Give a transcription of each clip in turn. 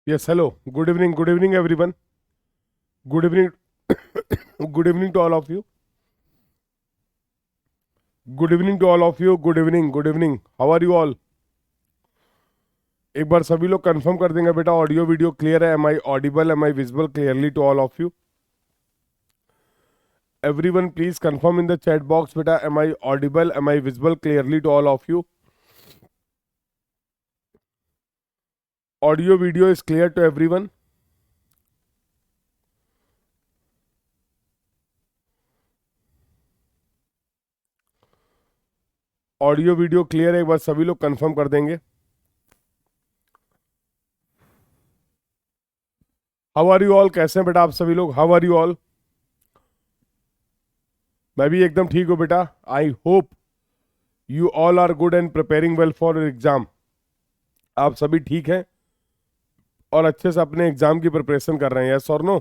Yes, hello. Good evening, everyone. Good evening, good evening to all of you. Good evening to all of you. Good evening, good evening. How are you all? एक बार सभी लोग confirm कर देंगे बेटा audio video clear है. Am I audible, am I visible clearly to all of you? Everyone please confirm in the chat box बेटा. Am I audible, am I visible clearly to all of you? Audio video is clear to everyone? Audio video clear है? एक बार सभी लोग confirm कर देंगे. How are you all? कैसे हैं बेटा आप सभी लोग? How are you all? मैं भी एकदम ठीक हूँ बेटा. I hope you all are good and preparing well for exam. आप सभी ठीक हैं और अच्छे से अपने एग्जाम की प्रिपरेशन कर रहे हैं? यस और no?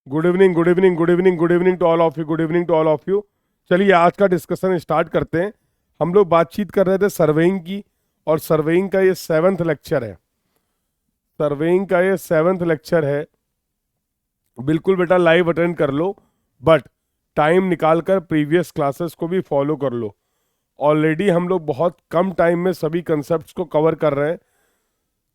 Good evening, good evening, good evening, good evening to all of you. Good evening to all of you. चलिए आज का डिस्कशन स्टार्ट करते हैं. हम लोग बातचीत कर रहे थे सर्वेइंग की, और सर्वेइंग का ये 7th लेक्चर है. सर्वेइंग का ये 7th लेक्चर है. बिल्कुल बेटा लाइव अटेंड कर लो, बट टाइम निकाल कर प्रीवियस क्लासेस को भी फॉलो कर लो. ऑलरेडी हम लोग बहुत कम टाइम में सभी कंसेप्ट को कवर कर रहे हैं.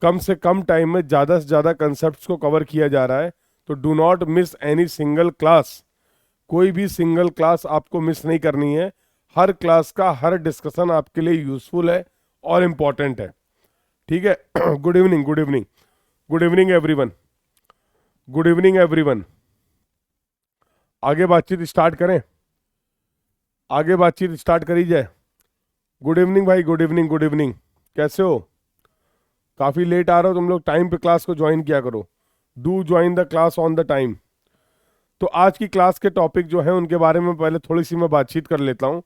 कम से कम टाइम में ज़्यादा से ज़्यादा कंसेप्ट को कवर किया जा रहा है. तो do not miss any single class. कोई भी सिंगल क्लास आपको मिस नहीं करनी है. हर क्लास का हर डिस्कशन आपके लिए यूजफुल है और इम्पॉर्टेंट है. ठीक है? Good evening, good evening, good evening everyone. Good evening everyone. आगे बातचीत स्टार्ट करें? आगे बातचीत स्टार्ट करी जाए. गुड इवनिंग भाई. Good evening, good evening. कैसे हो? काफ़ी लेट आ रहे हो तुम लोग. टाइम पे क्लास को ज्वाइन किया करो. Do join the class on the time. तो आज की क्लास के टॉपिक जो है उनके बारे में पहले थोड़ी सी मैं बातचीत कर लेता हूँ.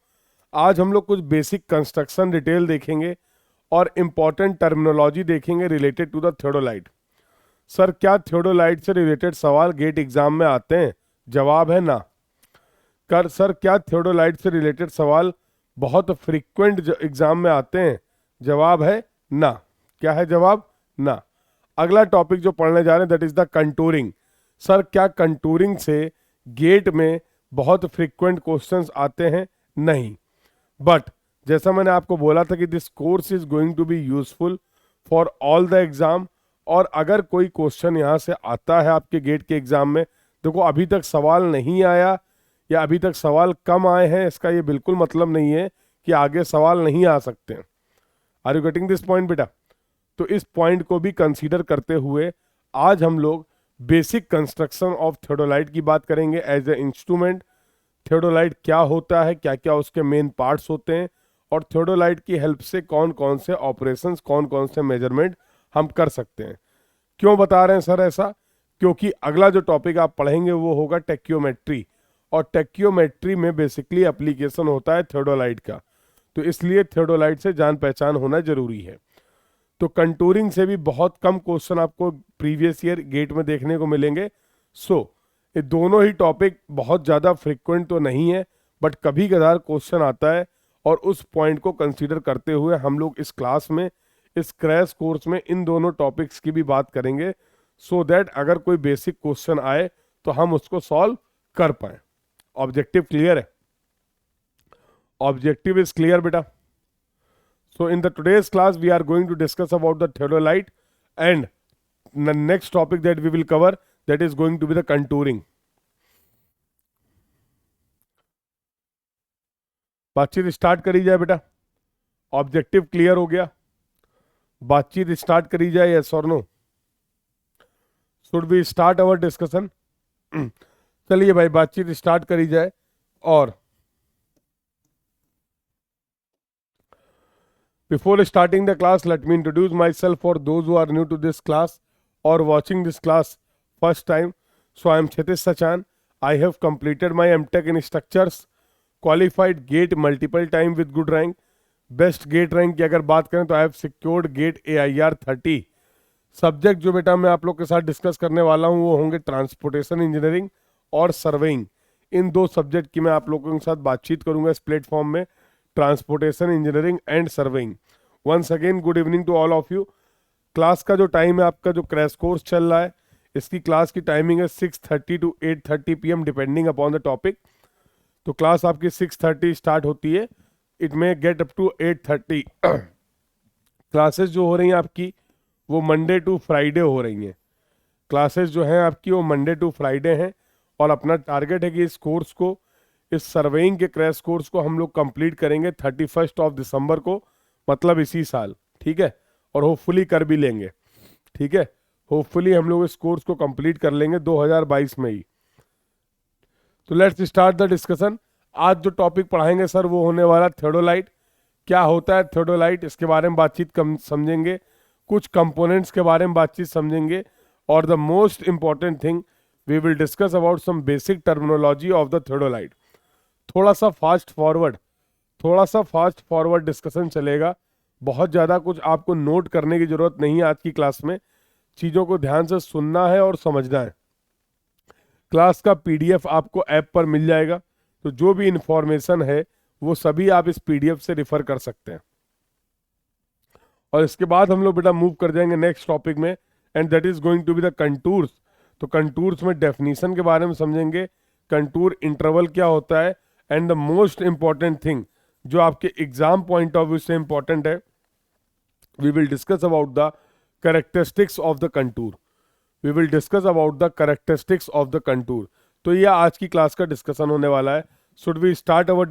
आज हम लोग कुछ बेसिक कंस्ट्रक्शन डिटेल देखेंगे और इम्पॉर्टेंट टर्मिनोलॉजी देखेंगे related to the theodolite. Sir क्या थियोडोलाइट से रिलेटेड सवाल गेट एग्जाम में आते हैं? जवाब है ना. कर सर क्या थियोडोलाइट से रिलेटेड सवाल बहुत फ्रीक्वेंट एग्जाम में आते हैं? जवाब है ना. क्या है जवाब? ना. अगला टॉपिक जो पढ़ने जा रहे हैं that is the contouring. Sir क्या कंटूरिंग से गेट में बहुत फ्रीक्वेंट क्वेश्चंस आते हैं? नहीं. बट जैसा मैंने आपको बोला था कि this course is going to be useful for all the exam. और अगर कोई क्वेश्चन यहाँ से आता है आपके गेट के एग्जाम में, देखो अभी तक सवाल नहीं आया या अभी तक सवाल कम आए हैं, इसका ये बिल्कुल मतलब नहीं है कि आगे सवाल नहीं आ सकते हैं. Are you getting this point बेटा? तो इस पॉइंट को भी कंसीडर करते हुए आज हम लोग बेसिक कंस्ट्रक्शन ऑफ थियोडोलाइट की बात करेंगे एज ए इंस्ट्रूमेंट. थियोडोलाइट क्या होता है, क्या क्या उसके मेन पार्ट्स होते हैं, और थियोडोलाइट की हेल्प से कौन कौन से ऑपरेशंस, कौन कौन से मेजरमेंट हम कर सकते हैं. क्यों बता रहे हैं सर ऐसा? क्योंकि अगला जो टॉपिक आप पढ़ेंगे वो होगा टेक्योमेट्री, और टेक्योमेट्री में बेसिकली एप्लीकेशन होता है थियोडोलाइट का. तो इसलिए थियोडोलाइट से जान पहचान होना जरूरी है. तो कंटूरिंग से भी बहुत कम क्वेश्चन आपको प्रीवियस ईयर गेट में देखने को मिलेंगे. सो ये दोनों ही टॉपिक बहुत ज़्यादा फ्रिक्वेंट तो नहीं है, बट कभी कभार क्वेश्चन आता है, और उस पॉइंट को कंसीडर करते हुए हम लोग इस क्लास में, इस क्रैश कोर्स में इन दोनों टॉपिक्स की भी बात करेंगे, सो दैट अगर कोई बेसिक क्वेश्चन आए तो हम उसको सॉल्व कर पाए. ऑब्जेक्टिव क्लियर है? ऑब्जेक्टिव इज क्लियर बेटा? So in the today's class we are going to discuss about the theodolite, and the next topic that we will cover that is going to be the contouring. बातचीत start करी जाए बेटा. Objective clear हो गया? बातचीत start करी जाए, yes और no? Should we start our discussion? चलिए भाई बातचीत स्टार्ट करी जाए. और before starting the class, let me introduce myself for those who are new to this class or watching this class first time. So I am Kshitish Sachan. I have completed my MTech in structures, qualified GATE multiple time with good rank. Best GATE rank की अगर बात करें तो I have secured GATE AIR 30। Subject जो बेटा मैं आप लोग के साथ डिस्कस करने वाला हूँ वो होंगे ट्रांसपोर्टेशन इंजीनियरिंग और सर्वेइंग। इन दो सब्जेक्ट की मैं आप लोगों के साथ बातचीत करूंगा इस प्लेटफॉर्म में, transportation engineering and surveying. Once again good evening to all of you. Class का जो टाइम है, आपका जो क्रैश कोर्स चल रहा है, इसकी क्लास की टाइमिंग है 6:30 to 8:30 PM depending upon the topic. तो क्लास आपकी 6:30 स्टार्ट होती है, it may get up to 8:30। Classes जो हो रही हैं आपकी वो मंडे टू फ्राइडे हो रही हैं। क्लासेस जो हैं आपकी वो मंडे टू फ्राइडे हैं, और अपना टारगेट है कि इस कोर्स को, इस सर्वेइंग के क्रैश कोर्स को हम लोग कंप्लीट करेंगे 31 दिसंबर को, मतलब इसी साल, ठीक है। और होपफुली कर भी लेंगे, ठीक है। होपफुली हम लोग इस कोर्स को कंप्लीट कर लेंगे 2022 में ही। तो लेट्स स्टार्ट द डिस्कशन। आज जो टॉपिक पढ़ाएंगे सर वो होने वाला थियोडोलाइट। क्या होता है थियोडोलाइट, इसके बारे में बातचीत कम समझेंगे, कुछ कंपोनेंट्स के बारे में बातचीत समझेंगे, और the most important thing we will discuss about some basic terminology of the theodolite. थोड़ा सा फास्ट फॉरवर्ड डिस्कशन चलेगा। बहुत ज़्यादा कुछ आपको नोट करने की जरूरत नहीं है आज की क्लास में, चीज़ों को ध्यान से सुनना है और समझना है। क्लास का PDF आपको ऐप पर मिल जाएगा, तो जो भी इंफॉर्मेशन है वो सभी आप इस PDF से रिफर कर सकते हैं। और इसके बाद हम लोग बेटा मूव कर जाएंगे नेक्स्ट टॉपिक में, and that is going to be the contours. तो कंटूर्स में डेफिनेशन के बारे में समझेंगे, कंटूर इंटरवल क्या होता है, and the most important thing जो आपके एग्जाम पॉइंट ऑफ व्यू से इंपॉर्टेंट है, we will discuss about the characteristics of the contour. We will discuss about the characteristics of the contour. तो ये आज की क्लास का डिस्कशन होने वाला है। Should we start our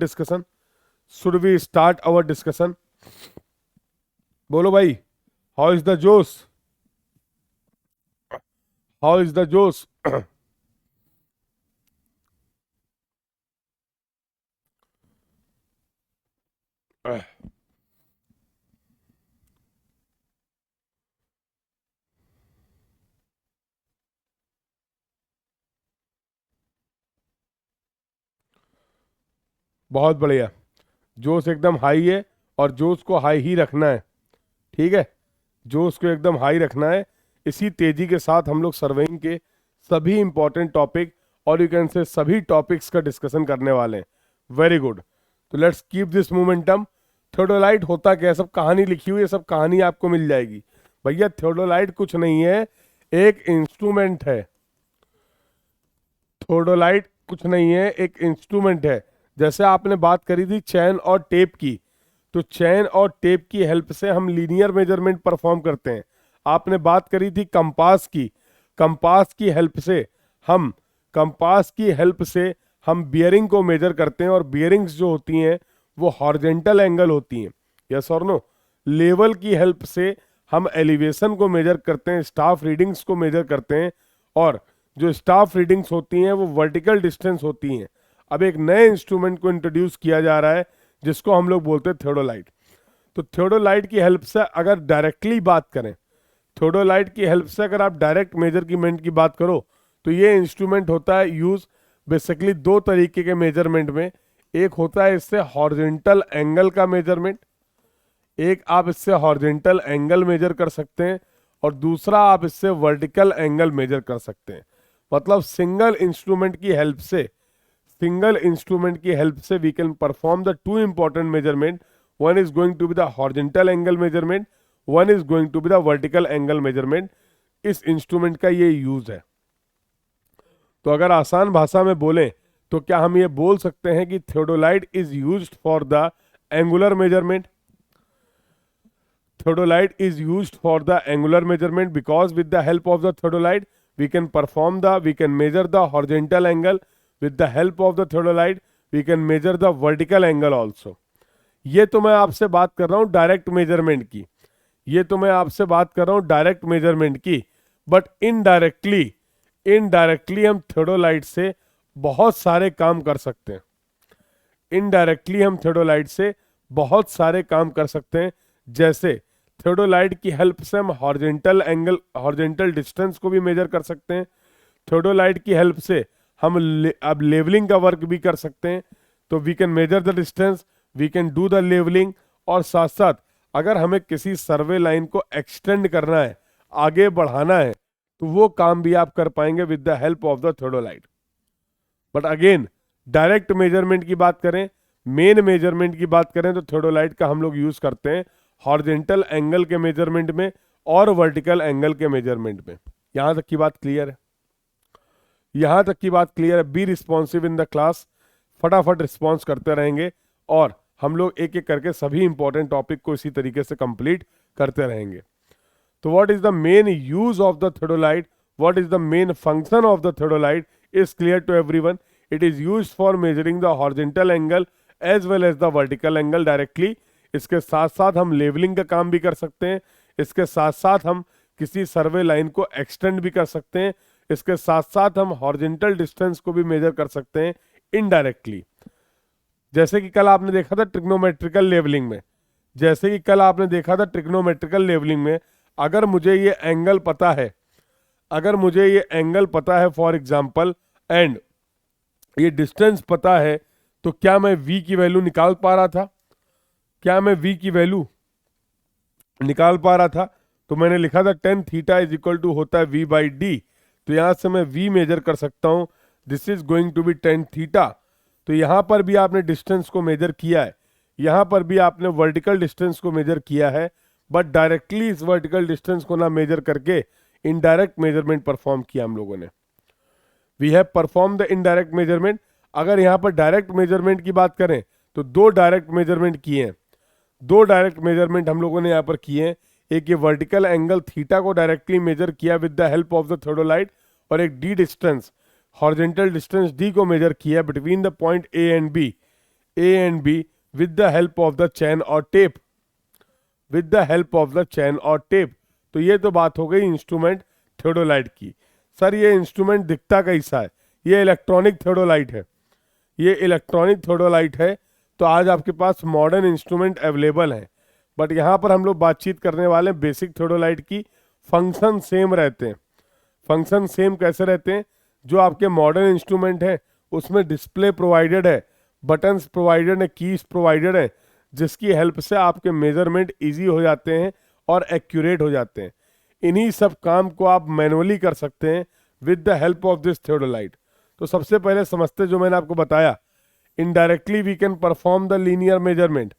discussion? बोलो भाई, हाउ इज द जोश? हाउ इज द जोश? बहुत बढ़िया, जोश एकदम हाई है, और जोश को हाई ही रखना है, ठीक है। जोश को एकदम हाई रखना है। इसी तेजी के साथ हम लोग सर्वेइंग के सभी इंपॉर्टेंट टॉपिक, और यू कैन से सभी टॉपिक्स का डिस्कशन करने वाले हैं। वेरी गुड, तो let's keep this momentum. Theodolite होता क्या है, सब कहानी लिखी हुई है, सब कहानी आपको मिल जाएगी। भैया थियोडोलाइट कुछ नहीं है, एक इंस्ट्रूमेंट है। थियोडोलाइट कुछ नहीं है, एक इंस्ट्रूमेंट है। जैसे आपने बात करी थी चैन और टेप की, तो चैन और टेप की हेल्प से हम लीनियर मेजरमेंट परफॉर्म करते हैं। आपने बात करी थी कंपास की, कंपास की हेल्प से हम बियरिंग को मेजर करते हैं, और बियरिंग्स जो होती हैं वो हॉरिजेंटल एंगल होती हैं, यस और नो। लेवल की हेल्प से हम एलिवेशन को मेजर करते हैं, स्टाफ रीडिंग्स को मेजर करते हैं, और जो स्टाफ रीडिंग्स होती हैं वो वर्टिकल डिस्टेंस होती हैं। अब एक नए इंस्ट्रूमेंट को इंट्रोड्यूस किया जा रहा है जिसको हम लोग बोलते हैं थियोडोलाइट। तो थियोडोलाइट की हेल्प से अगर डायरेक्टली बात करें, थियोडोलाइट की हेल्प से अगर आप डायरेक्ट मेजरमेंट की बात करो, तो ये इंस्ट्रूमेंट होता है यूज बेसिकली दो तरीके के मेजरमेंट में। एक होता है इससे हॉरिजेंटल एंगल का मेजरमेंट, एक आप इससे हॉरिजेंटल एंगल मेजर कर सकते हैं, और दूसरा आप इससे वर्टिकल एंगल मेजर कर सकते हैं। मतलब सिंगल इंस्ट्रूमेंट की हेल्प से we can perform the two important measurement. One is going to be the horizontal angle measurement, one is going to be the vertical angle measurement. इस instrument का ये use है। तो अगर आसान भाषा में बोलें तो क्या हम ये बोल सकते हैं कि theodolite is used for the angular measurement? Theodolite is used for the angular measurement because with the help of the theodolite we can measure the horizontal angle. With the help of the theodolite we can measure the vertical angle also. ये तो मैं आपसे बात कर रहा हूँ direct measurement की, but indirectly हम थियोडोलाइट से बहुत सारे काम कर सकते हैं। जैसे थियोडोलाइट की हेल्प से हम हॉरिजेंटल डिस्टेंस को भी मेजर कर सकते हैं। थियोडोलाइट की हेल्प से हम अब लेवलिंग का वर्क भी कर सकते हैं। तो we can measure the distance, we can do the levelling, और साथ साथ अगर हमें किसी सर्वे लाइन को एक्सटेंड करना है, आगे बढ़ाना है, तो वो काम भी आप कर पाएंगे with the help of the theodolite. But again direct measurement की बात करें, मेन मेजरमेंट की बात करें, तो थियोडोलाइट का हम लोग यूज करते हैं हॉरिजॉन्टल एंगल के मेजरमेंट में और वर्टिकल एंगल के मेजरमेंट में। यहां तक की बात क्लियर है? यहां तक की बात क्लियर है? Be responsive in the class, फटाफट रिस्पॉन्स करते रहेंगे और हम लोग एक एक करके सभी इंपॉर्टेंट टॉपिक को इसी तरीके से कंप्लीट करते रहेंगे। तो what is the main use of the theodolite, what is the main function of the theodolite is clear to everyone. It is used for measuring the horizontal angle as well as the vertical angle directly. इसके साथ साथ हम levelling का काम भी कर सकते हैं, इसके साथ साथ हम किसी सर्वे लाइन को एक्सटेंड भी कर सकते हैं, इसके साथ साथ हम हॉरिजॉन्टल डिस्टेंस को भी मेजर कर सकते हैं इनडायरेक्टली। जैसे कि कल आपने देखा था ट्रिग्नोमेट्रिकल लेवलिंग में, जैसे कि कल आपने देखा था ट्रिग्नोमेट्रिकल लेवलिंग में, अगर मुझे ये एंगल पता है, अगर मुझे ये एंगल पता है फॉर एग्जांपल एंड ये डिस्टेंस पता है, तो क्या मैं v की वैल्यू निकाल पा रहा था? क्या मैं v की वैल्यू निकाल पा रहा था? तो मैंने लिखा था tan theta is equal to होता है v बाई डी। तो यहां से मैं v मेजर कर सकता हूं, this is going to be tan theta. तो यहां पर भी आपने डिस्टेंस को मेजर किया है, यहां पर भी आपने वर्टिकल डिस्टेंस को मेजर किया है, बट डायरेक्टली इस वर्टिकल डिस्टेंस को ना मेजर करके इनडायरेक्ट मेजरमेंट परफॉर्म किया हम लोगों ने। We have perform the indirect measurement. अगर यहाँ पर डायरेक्ट मेजरमेंट की बात करें तो दो डायरेक्ट मेजरमेंट किए हैं, दो डायरेक्ट मेजरमेंट हम लोगों ने यहाँ पर किए हैं। एक ये वर्टिकल एंगल थीटा को डायरेक्टली मेजर किया with the help of the theodolite, और एक D distance, horizontal distance D को मेजर किया between the point A and B with the help of the chain और tape, with the help of the chain और tape. तो ये तो बात हो गई इंस्ट्रूमेंट थियोडोलाइट की। सर ये इंस्ट्रूमेंट दिखता कैसा है? ये इलेक्ट्रॉनिक थियोडोलाइट है, ये इलेक्ट्रॉनिक थियोडोलाइट है। तो आज आपके पास मॉडर्न इंस्ट्रूमेंट अवेलेबल हैं, बट यहाँ पर हम लोग बातचीत करने वाले हैं बेसिक थियोडोलाइट की। फंक्शन सेम रहते हैं। फंक्शन सेम कैसे रहते हैं? जो आपके मॉडर्न इंस्ट्रूमेंट है उसमें डिस्प्ले प्रोवाइडेड है, बटन्स प्रोवाइडेड है, कीज प्रोवाइडेड है, जिसकी हेल्प से आपके मेजरमेंट इजी हो जाते हैं और एक्यूरेट हो जाते हैं। इन्हीं सब काम को आप मैनुअली कर सकते हैं with the help of this theodolite. तो सबसे पहले समझते जो मैंने आपको बताया, indirectly we can perform the linear measurement,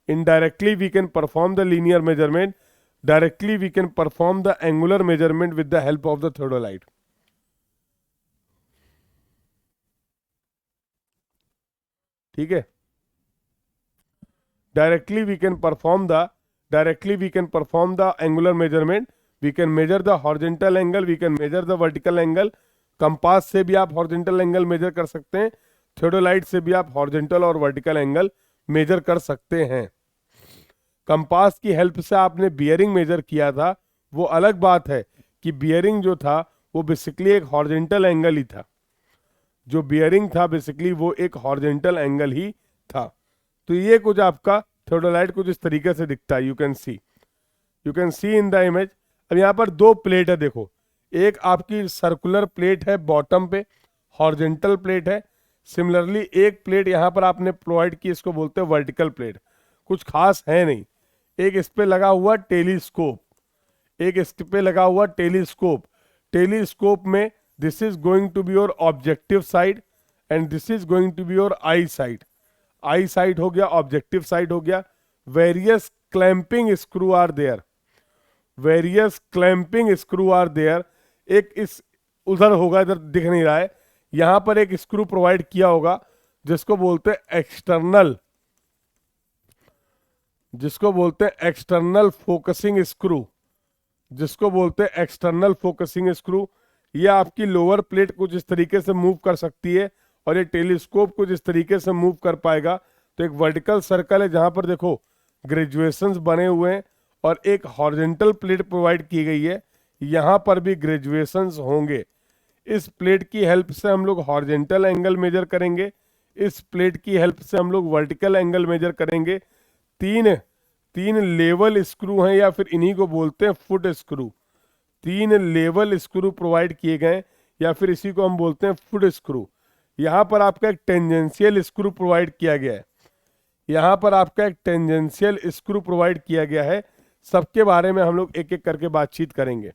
indirectly we can perform the linear measurement, directly we can perform the angular measurement with the help of the theodolite. ठीक है, directly we can perform the angular measurement, we can measure the horizontal angle, we can measure the vertical angle। Compass से भी आप horizontal angle measure कर सकते हैं, theodolite से भी आप हॉरिजॉन्टल और वर्टिकल एंगल मेजर कर सकते हैं। कंपास की हेल्प से आपने बियरिंग मेजर किया था, वो अलग बात है कि बियरिंग जो था वो बेसिकली एक हॉरिजॉन्टल एंगल ही था, जो बियरिंग था बेसिकली वो एक हॉरिजॉन्टल एंगल ही था। तो ये कुछ आपका थियोडोलाइट कुछ इस तरीके से दिखता है, you can see in the image. अब यहाँ पर दो प्लेट है, देखो, एक आपकी सर्कुलर प्लेट है बॉटम पे, हॉरिजॉन्टल प्लेट है। सिमिलरली एक प्लेट यहाँ पर आपने प्रोवाइड की, इसको बोलते हैं वर्टिकल प्लेट। कुछ खास है नहीं, एक इस पे लगा हुआ टेलीस्कोप, एक इस पे लगा हुआ टेलीस्कोप। टेलीस्कोप में this is going to be your objective side and this is going to be your eye side. Eye side हो गया, ऑब्जेक्टिव साइड हो गया। Various clamping screw are there, various clamping screw are there. एक इस उधर होगा, इधर दिख नहीं रहा है, यहां पर एक स्क्रू प्रोवाइड किया होगा जिसको बोलते हैं एक्सटर्नल, जिसको बोलते हैं एक्सटर्नल फोकसिंग स्क्रू, जिसको बोलते हैं एक्सटर्नल फोकसिंग स्क्रू। ये आपकी लोअर प्लेट कुछ इस तरीके से मूव कर सकती है और ये टेलीस्कोप कुछ इस तरीके से मूव कर पाएगा। तो एक वर्टिकल सर्कल है जहां पर देखो ग्रेजुएशंस बने हुए हैं और एक हॉरिजॉन्टल प्लेट प्रोवाइड की गई है, यहाँ पर भी ग्रेजुएशंस होंगे। इस प्लेट की हेल्प से हम लोग हॉरिजॉन्टल एंगल मेजर करेंगे, इस प्लेट की हेल्प से हम लोग वर्टिकल एंगल मेजर करेंगे। तीन लेवल स्क्रू हैं या फिर इन्हीं को बोलते हैं फुट स्क्रू। तीन लेवल स्क्रू प्रोवाइड किए गए या फिर इसी को हम बोलते हैं फुट स्क्रू। यहाँ पर आपका एक टेंजेंशियल स्क्रू प्रोवाइड किया गया है, यहाँ पर आपका एक टेंजेंशियल स्क्रू प्रोवाइड किया गया है। सबके बारे में हम लोग एक एक करके बातचीत करेंगे।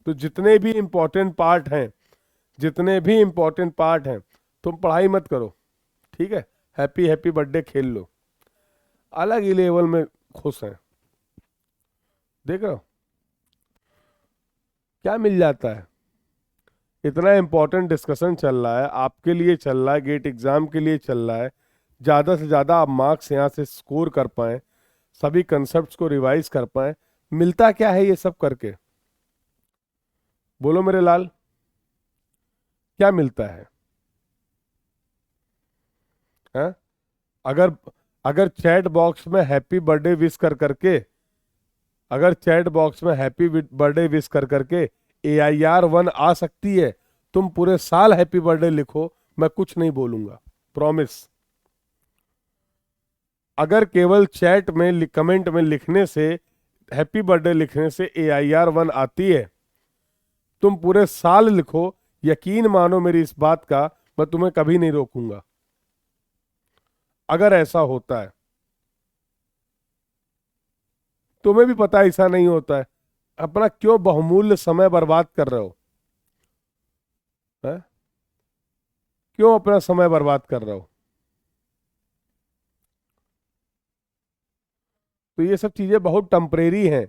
तो जितने भी इंपॉर्टेंट पार्ट हैं, जितने भी इंपॉर्टेंट पार्ट हैं, तुम पढ़ाई मत करो, ठीक है। हैप्पी हैप्पी बर्थडे खेल लो, अलग ही लेवल में खुश हैं। देख रहे हो क्या मिल जाता है। इतना इंपॉर्टेंट डिस्कशन चल रहा है, आपके लिए चल रहा है, गेट एग्जाम के लिए चल रहा है। ज़्यादा से ज़्यादा आप मार्क्स यहाँ से स्कोर कर पाएँ, सभी कंसेप्ट को रिवाइज कर पाएँ। मिलता क्या है ये सब करके? बोलो मेरे लाल, क्या मिलता है? हैं? अगर अगर चैट बॉक्स में हैप्पी बर्थडे विश कर करके, अगर चैट बॉक्स में हैप्पी बर्थडे विश कर करके AIR 1 आ सकती है, तुम पूरे साल हैप्पी बर्थडे लिखो, मैं कुछ नहीं बोलूंगा, प्रॉमिस। अगर केवल चैट में कमेंट में लिखने से, हैप्पी बर्थडे लिखने से AIR 1 आती है, तुम पूरे साल लिखो, यकीन मानो मेरी इस बात का, मैं तुम्हें कभी नहीं रोकूंगा। अगर ऐसा होता है, तुम्हें भी पता ऐसा नहीं होता है, अपना क्यों बहुमूल्य समय बर्बाद कर रहे हो? है? क्यों अपना समय बर्बाद कर रहे हो? तो ये सब चीजें बहुत टेम्परेरी हैं।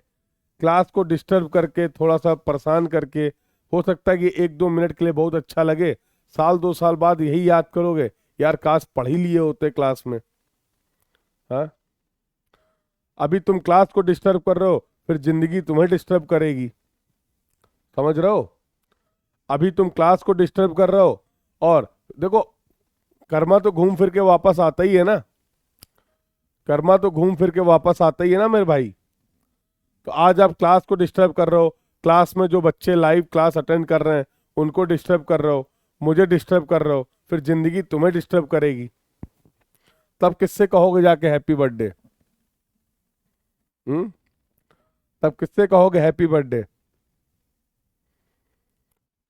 क्लास को डिस्टर्ब करके, थोड़ा सा परेशान करके, हो सकता है कि 1-2 मिनट के लिए बहुत अच्छा लगे, साल 2 साल बाद यही याद करोगे, यार काश पढ़ ही लिए होते क्लास में। हाँ, अभी तुम क्लास को डिस्टर्ब कर रहे हो, फिर जिंदगी तुम्हें डिस्टर्ब करेगी। समझ रहे हो? अभी तुम क्लास को डिस्टर्ब कर रहे हो, और देखो, कर्मा तो घूम फिर के वापस आता ही है ना। कर्मा तो घूम फिर के वापस आता ही है ना मेरे भाई। तो आज आप क्लास को डिस्टर्ब कर रहे हो, क्लास में जो बच्चे लाइव क्लास अटेंड कर रहे हैं उनको डिस्टर्ब कर रहे हो, मुझे डिस्टर्ब कर रहे हो, फिर जिंदगी तुम्हें डिस्टर्ब करेगी। तब किससे कहोगे जाके हैप्पी बर्थडे? हम्म? तब किससे कहोगे हैप्पी बर्थडे?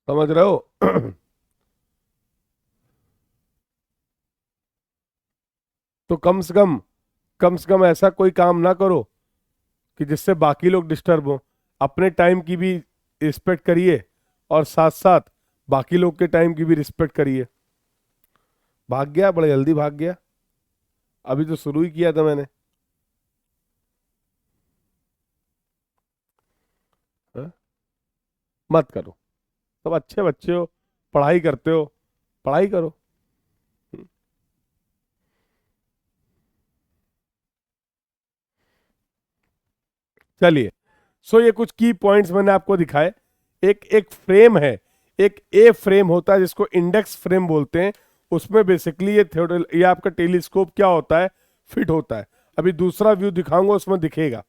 समझ रहे हो? तो कम से कम ऐसा कोई काम ना करो कि जिससे बाकी लोग डिस्टर्ब हो। अपने टाइम की भी रिस्पेक्ट करिए, और साथ साथ बाकी लोग के टाइम की भी रिस्पेक्ट करिए। भाग गया, बड़े जल्दी भाग गया, अभी तो शुरू ही किया था मैंने। हाँ? मत करो, सब अच्छे बच्चे हो, पढ़ाई करते हो, पढ़ाई करो। चलिए, सो ये कुछ की पॉइंट्स मैंने आपको दिखाए। एक एक फ्रेम है, एक ए फ्रेम होता है जिसको इंडेक्स फ्रेम बोलते हैं। उसमें बेसिकली ये आपका टेलीस्कोप क्या होता है, फिट होता है। अभी दूसरा व्यू दिखाऊंगा, उसमें दिखेगा।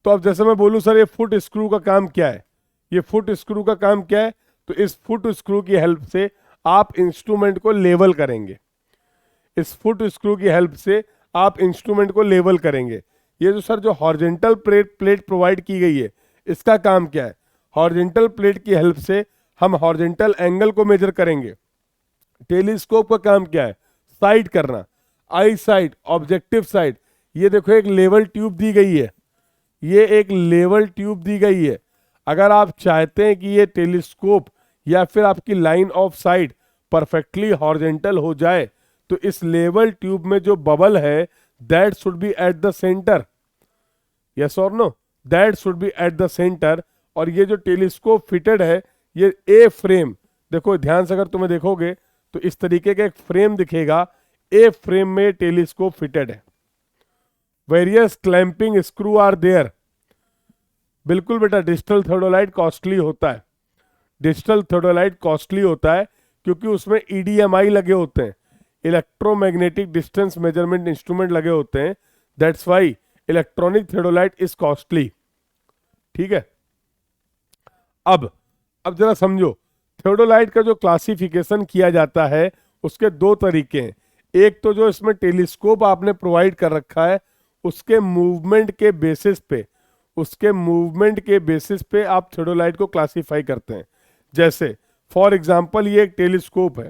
तो अब जैसे मैं बोलूं सर ये फुट स्क्रू का काम क्या है, ये फुट स्क्रू का काम क्या है, तो इस फुट स्क्रू की हेल्प से आप इंस्ट्रूमेंट को लेवल करेंगे। इस फुट स्क्रू की हेल्प से आप इंस्ट्रूमेंट को लेवल करेंगे। ये जो सर जो हॉरिजेंटल प्लेट प्लेट प्रोवाइड की गई है, इसका काम क्या है? हॉरिजेंटल प्लेट की हेल्प से हम हॉरिजेंटल एंगल को मेजर करेंगे। टेलीस्कोप का काम क्या है? साइड करना, आई साइड, ऑब्जेक्टिव साइड। ये देखो एक लेवल ट्यूब दी गई है, ये एक लेवल ट्यूब दी गई है। अगर आप चाहते हैं कि ये टेलीस्कोप या फिर आपकी line of site perfectly horizontal हो जाए, तो इस लेवल ट्यूब में जो बबल है, that should be at the centre. Yes और no? That should be at the centre. और ये जो टेलीस्कोप फिटेड है, ये ए फ्रेम, देखो ध्यान से अगर तुम्हें देखोगे तो इस तरीके का एक फ्रेम दिखेगा। ए फ्रेम में टेलीस्कोप फिटेड है। Various clamping screw are there. बिल्कुल बेटा, डिजिटल थर्डोलाइट कॉस्टली होता है। डिजिटल थर्डोलाइट कॉस्टली होता है क्योंकि उसमें EDMI लगे होते हैं, इलेक्ट्रोमैग्नेटिक डिस्टेंस मेजरमेंट इंस्ट्रूमेंट लगे होते हैं। That's why electronic theodolite is costly. ठीक है। अब अब जरा समझो, थियोडोलाइट का जो क्लासिफिकेशन किया जाता है उसके दो तरीके हैं। एक तो जो इसमें टेलीस्कोप आपने प्रोवाइड कर रखा है, उसके मूवमेंट के बेसिस पे, उसके मूवमेंट के बेसिस पे आप थियोडोलाइट को क्लासिफाई करते हैं। जैसे फॉर एग्जांपल ये एक टेलीस्कोप है,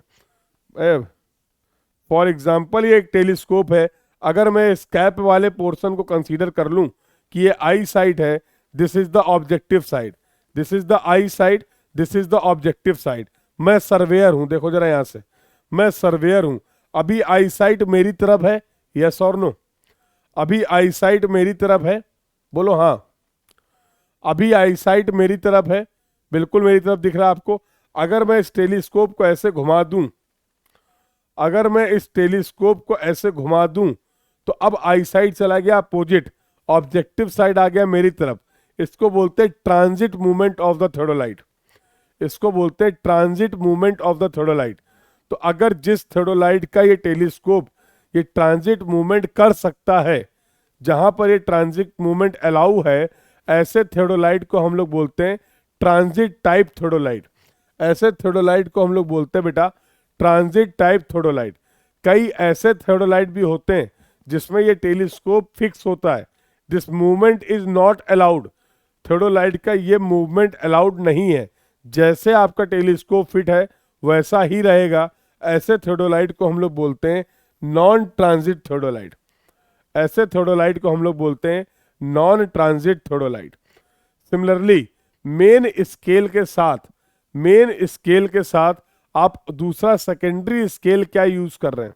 फॉर एग्जांपल ये एक टेलीस्कोप है। अगर मैं इस कैप वाले पोर्शन को कंसीडर कर लूं कि ये आई साइड है, this is the objective side, this is the I side, this is the objective side. मैं सर्वेयर हूं, देखो जरा यहां से, मैं सर्वेयर हूं। अभी आई साइड मेरी तरफ है, यस और नो? अभी आई साइड मेरी तरफ है, बोलो हाँ। अभी आई साइड मेरी तरफ है, बिल्कुल मेरी तरफ दिख रहा है आपको। अगर मैं इस टेलीस्कोप को ऐसे घुमा दूं, अगर मैं इस टेलीस्कोप को ऐसे घुमा दूं, तो अब आई साइड चला गया अपोजिट, ऑब्जेक्टिव साइड आ गया मेरी तरफ। इसको बोलते हैं ट्रांजिट मूवमेंट ऑफ द थोडोलाइट, इसको बोलते हैं ट्रांजिट मूवमेंट ऑफ द थोडोलाइट। तो अगर जिस थोडोलाइट का ये टेलीस्कोप ये ट्रांजिट मूवमेंट कर सकता है, जहां पर ये ट्रांजिट मूवमेंट अलाउ है, ऐसे थोडोलाइट को हम लोग बोलते हैं ट्रांजिट टाइप थोडोलाइट। ऐसे थोडोलाइट को हम लोग बोलते हैं बेटा ट्रांजिट टाइप थोडोलाइट। कई ऐसे थोडोलाइट भी होते हैं जिसमें ये टेलीस्कोप फिक्स होता है, this movement is not allowed. Theodolite का ये मूवमेंट अलाउड नहीं है, जैसे आपका टेलीस्कोप फिट है वैसा ही रहेगा। ऐसे थोडोलाइट को हम लोग बोलते हैं नॉन ट्रांजिट थोडोलाइट। ऐसे थोडोलाइट को हम लोग बोलते हैं non transit theodolite. Similarly main scale के साथ, मेन स्केल के साथ आप दूसरा सेकेंडरी स्केल क्या यूज कर रहे हैं?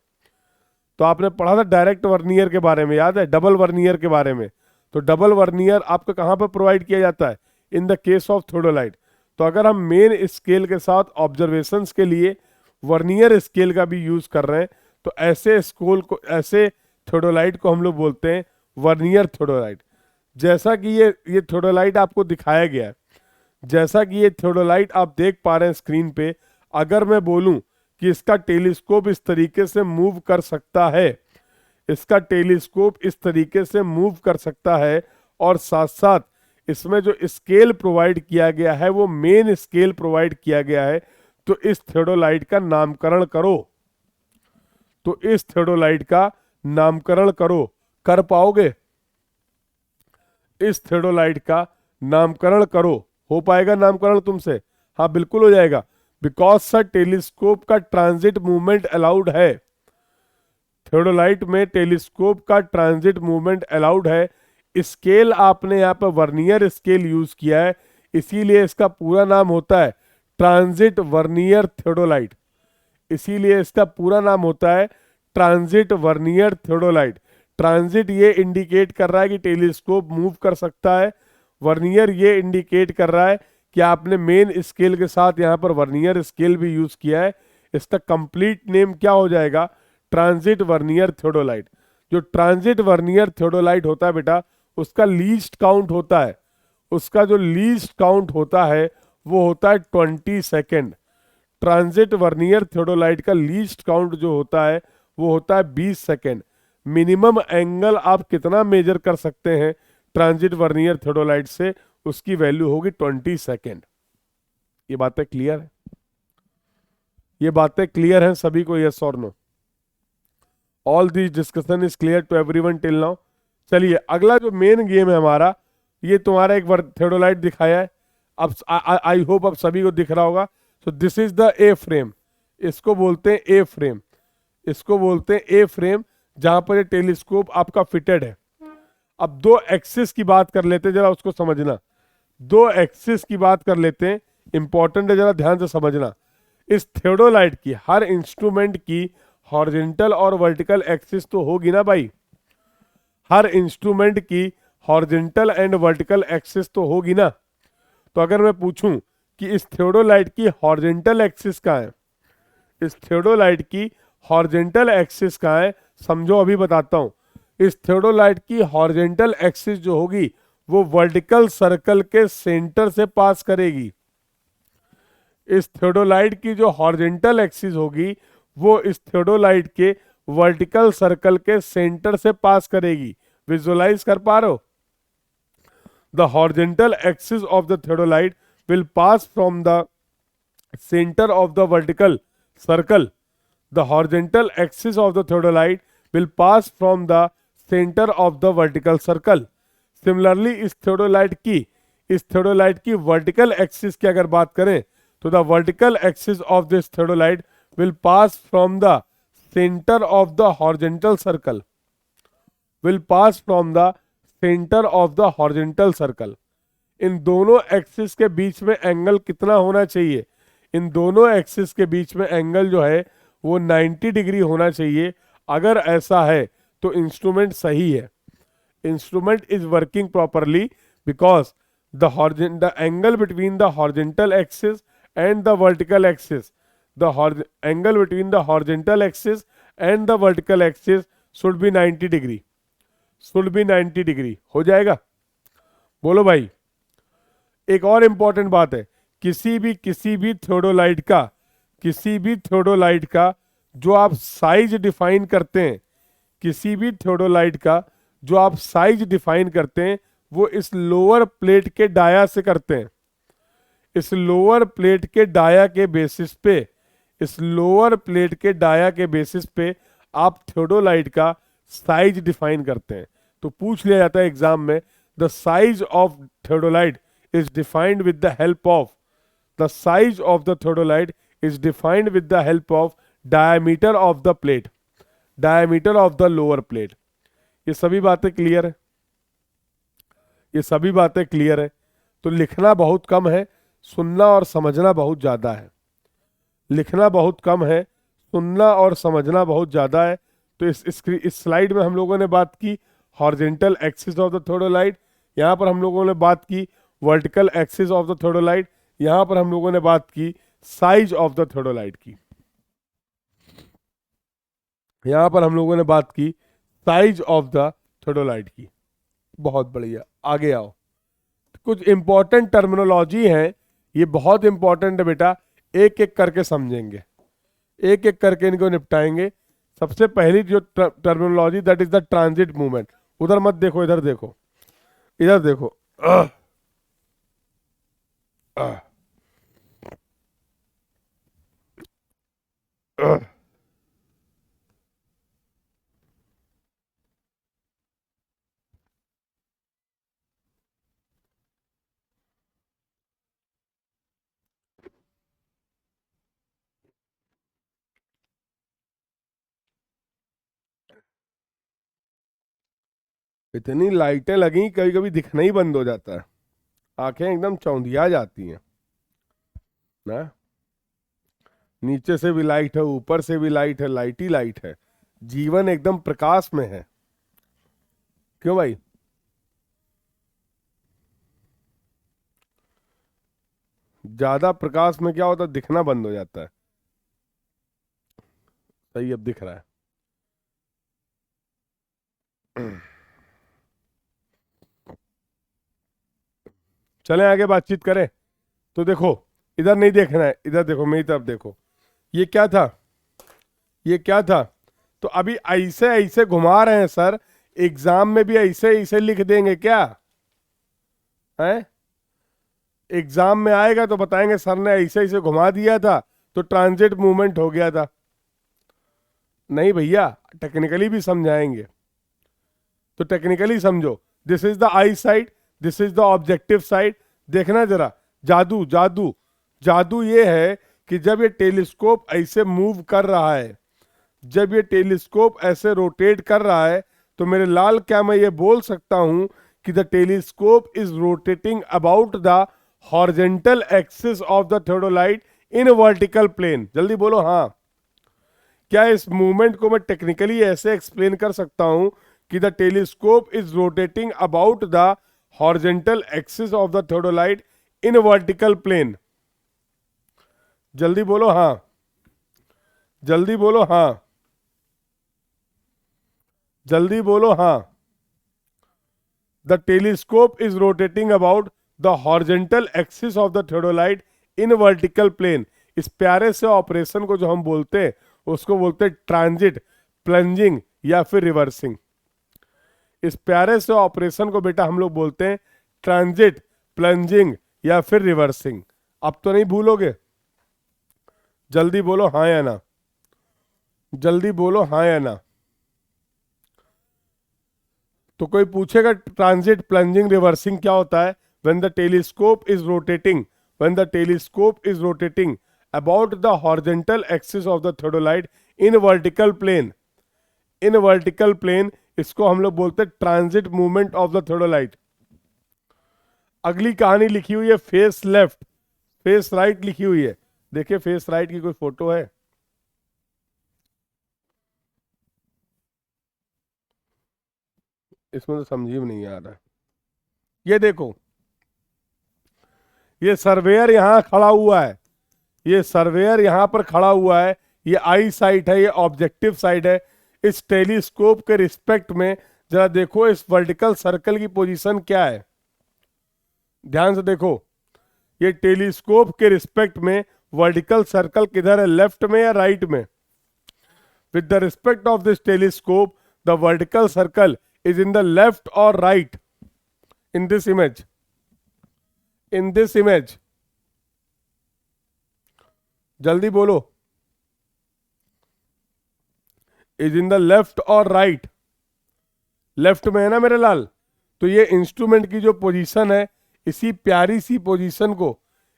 तो आपने पढ़ा था डायरेक्ट वर्नियर के बारे में, याद है? डबल वर्नियर के बारे में। तो डबल वर्नियर आपको कहां पर प्रोवाइड किया जाता है? In the case of theodolite. तो अगर हम मेन स्केल के साथ ऑब्जर्वेशंस के लिए वर्नियर स्केल का भी यूज कर रहे हैं, तो ऐसे स्कोल को, ऐसे थोडोलाइट को हम लोग बोलते हैं वर्नियर थोडोलाइट। जैसा कि ये थोडोलाइट आपको दिखाया गया है, जैसा कि ये थोडोलाइट आप देख पा रहे हैं स्क्रीन पे, अगर मैं बोलूं कि इसका टेलीस्कोप इस तरीके से मूव कर सकता है, इसका टेलीस्कोप इस तरीके से मूव कर सकता है, और साथ साथ इसमें जो स्केल प्रोवाइड किया गया है वो मेन स्केल प्रोवाइड किया गया है, तो इस थोडोलाइट का नामकरण करो। तो इस थोडोलाइट का नामकरण करो। कर पाओगे? इस थोडोलाइट का नामकरण करो। हो पाएगा नामकरण तुमसे? हाँ बिल्कुल हो जाएगा, बिकॉज सर टेलीस्कोप का ट्रांजिट मूवमेंट अलाउड है। थोडोलाइट में टेलीस्कोप का ट्रांजिट मूवमेंट अलाउड है। स्केल आपने यहाँ पर वर्नियर स्केल यूज किया है, इसीलिए इसका पूरा नाम होता है ट्रांजिट वर्नियर थोडोलाइट। इसीलिए इसका पूरा नाम होता है ट्रांजिट वर्नियर थोडोलाइट। ट्रांजिट ये इंडिकेट कर रहा है कि टेलीस्कोप मूव कर सकता है, वर्नियर ये इंडिकेट कर रहा है कि आपने मेन स्केल के साथ यहाँ पर वर्नियर स्केल भी यूज किया है। इसका कंप्लीट नेम क्या हो जाएगा? Transit vernier theodolite. जो ट्रांजिट वर्नियर थोडोलाइट होता है बेटा, उसका लीस्ट काउंट होता है, उसका जो लीस्ट काउंट होता है वो होता है 20 सेकेंड। ट्रांजिट वर्नियर थोडोलाइट का लीस्ट काउंट जो होता है वो होता है 20 सेकेंड। मिनिमम एंगल आप कितना मेजर कर सकते हैं ट्रांजिट वर्नियर थोडोलाइट से, उसकी वैल्यू होगी 20 सेकेंड। ये बातें क्लियर है? ये बातें क्लियर हैं सभी को? यस और no? All this discussion is clear to everyone till now? चलिए अगला जो मेन गेम है हमारा, ये तुम्हारा एक थोडोलाइट दिखाया है, अब आई होप अब सभी को दिख रहा होगा। तो this is the a frame, इसको बोलते हैं ए फ्रेम, इसको बोलते हैं ए फ्रेम, जहां पर ये टेलीस्कोप आपका फिटेड है। अब दो एक्सिस की बात कर लेते हैं, जरा उसको समझना। दो एक्सिस की बात कर लेते हैं, इंपॉर्टेंट है, जरा ध्यान से समझना। इस थोडोलाइट की, हर इंस्ट्रूमेंट की हॉरिजॉन्टल और वर्टिकल एक्सिस तो होगी ना भाई? हर इंस्ट्रूमेंट की हॉरिजॉन्टल एंड वर्टिकल एक्सिस तो होगी ना? तो अगर मैं पूछूं कि इस थोडोलाइट की हॉरिजॉन्टल एक्सिस कहाँ है, इस थोडोलाइट की हॉरिजॉन्टल एक्सिस कहाँ है, समझो अभी बताता हूं। इस थोडोलाइट की हॉरिजॉन्टल एक्सिस जो होगी वो वर्टिकल सर्कल के सेंटर से पास करेगी। इस थोडोलाइट की जो हॉरिजॉन्टल एक्सिस होगी वो इस थोडोलाइट के वर्टिकल सर्कल के सेंटर से पास करेगी। विजुअलाइज कर पा रहे हो? The horizontal axis of the theodolite will pass from the centre of the vertical circle. The horizontal axis of the theodolite will pass from the center of the vertical circle. Similarly, इस theodolite की vertical axis की अगर बात करें तो the vertical axis of this theodolite will pass from the center of the horizontal circle. Will pass from the centre of the horizontal circle. इन दोनों axis के बीच में एंगल कितना होना चाहिए? इन दोनों एक्सिस के बीच में एंगल जो है वो 90 डिग्री होना चाहिए। अगर ऐसा है तो इंस्ट्रूमेंट सही है, instrument is working properly, because the angle between the horizontal axis and the vertical axis, angle between the horizontal axis and the vertical axis should be 90 degree, should be 90 degree हो जाएगा। बोलो भाई। एक और important बात है, किसी भी थियोडोलाइट का जो आप साइज डिफाइन करते हैं, किसी भी थियोडोलाइट का जो आप साइज डिफाइन करते हैं वो इस लोअर प्लेट के डाया से करते हैं। इस लोअर प्लेट के डाया के बेसिस पे, इस लोअर प्लेट के डाया के बेसिस पे आप थियोडोलाइट का साइज डिफाइन करते हैं। तो पूछ लिया जाता है एग्जाम में, the size of theodolite is defined with the help of, the size of the theodolite is defined with the help of diameter of the plate, diameter of the lower plate। ये सभी बातें clear है, ये सभी बातें clear है। तो लिखना बहुत कम है, सुनना और समझना बहुत ज्यादा है। लिखना बहुत कम है, सुनना और समझना बहुत ज्यादा है। तो इस स्लाइड में हम लोगों ने बात की horizontal axis of the theodolite, यहां पर हम लोगों ने बात की vertical axis of the theodolite, यहां पर हम लोगों ने बात की साइज ऑफ द थियोडोलाइट की, यहां पर हम लोगों ने बात की साइज ऑफ द थियोडोलाइट की। बहुत बढ़िया, आगे आओ। कुछ इंपॉर्टेंट टर्मिनोलॉजी है, ये बहुत इंपॉर्टेंट है बेटा, एक एक करके समझेंगे, एक एक करके इनको निपटाएंगे। सबसे पहली जो terminology, that is the transit movement. उधर मत देखो, इधर देखो, इधर देखो। इतनी लाइटें लगी, कभी कभी दिखना ही बंद हो जाता है, आंखें एकदम चौंधिया जाती हैं ना। नीचे से भी लाइट है, ऊपर से भी लाइट है, लाइट ही लाइट है, जीवन एकदम प्रकाश में है। क्यों भाई? ज्यादा प्रकाश में क्या होता है, दिखना बंद हो जाता है। सही, अब दिख रहा है। चलें आगे बातचीत करें। तो देखो, इधर नहीं देखना है, इधर देखो, मेरी तरफ देखो। ये क्या था, ये क्या था? तो अभी ऐसे ऐसे घुमा रहे हैं सर, एग्जाम में भी ऐसे ऐसे लिख देंगे क्या है? एग्जाम में आएगा तो बताएंगे सर ने ऐसे ऐसे घुमा दिया था तो ट्रांजिट मूवमेंट हो गया था। नहीं भैया, टेक्निकली भी समझाएंगे, तो टेक्निकली समझो। This is the I side, this is the objective side. देखना जरा, जादू जादू जादू ये है कि जब ये टेलीस्कोप ऐसे मूव कर रहा है, जब ये टेलीस्कोप ऐसे रोटेट कर रहा है, तो मेरे लाल क्या मैं ये बोल सकता हूं कि the telescope is rotating about the horizontal axis of the theodolite in vertical plane? जल्दी बोलो हाँ। क्या इस मूवमेंट को मैं टेक्निकली ऐसे एक्सप्लेन कर सकता हूं कि the telescope is rotating about the horizontal axis of the theodolite in vertical plane? जल्दी बोलो हाँ, जल्दी बोलो हाँ, जल्दी बोलो हाँ। The telescope is rotating about the horizontal axis of the theodolite in vertical plane. इस प्यारे से ऑपरेशन को जो हम बोलते हैं उसको बोलते हैं ट्रांजिट, प्लंजिंग या फिर रिवर्सिंग। इस प्यारे से ऑपरेशन को बेटा हम लोग बोलते हैं ट्रांजिट, प्लंजिंग या फिर रिवर्सिंग। अब तो नहीं भूलोगे? जल्दी बोलो हाँ या ना, जल्दी बोलो हाँ या ना। तो कोई पूछेगा ट्रांजिट, प्लंजिंग, रिवर्सिंग क्या होता है? When the telescope is rotating, when the telescope is rotating about the horizontal axis of the theodolite in vertical plane, in vertical plane इसको हम लोग बोलते हैं transit movement of the theodolite. अगली कहानी लिखी हुई है फेस लेफ्ट, फेस राइट लिखी हुई है। देखिए फेस राइट की कोई फोटो है? इसमें तो समझ में नहीं आ रहा। ये देखो, ये सर्वेयर यहां खड़ा हुआ है, ये सर्वेयर यहां पर खड़ा हुआ है, ये आई साइट है, ये ऑब्जेक्टिव साइड है। इस टेलीस्कोप के रिस्पेक्ट में जरा देखो इस वर्टिकल सर्कल की पोजीशन क्या है, ध्यान से देखो। ये टेलीस्कोप के रिस्पेक्ट में वर्टिकल सर्कल किधर है, लेफ्ट में या राइट में? With the respect of this telescope the vertical circle is in the left और right in this image, in this image. जल्दी बोलो, इज इन द लेफ्ट और राइट? लेफ्ट में है ना मेरे लाल? तो ये इंस्ट्रूमेंट की जो पोजीशन है, इसी प्यारी सी पोजीशन को,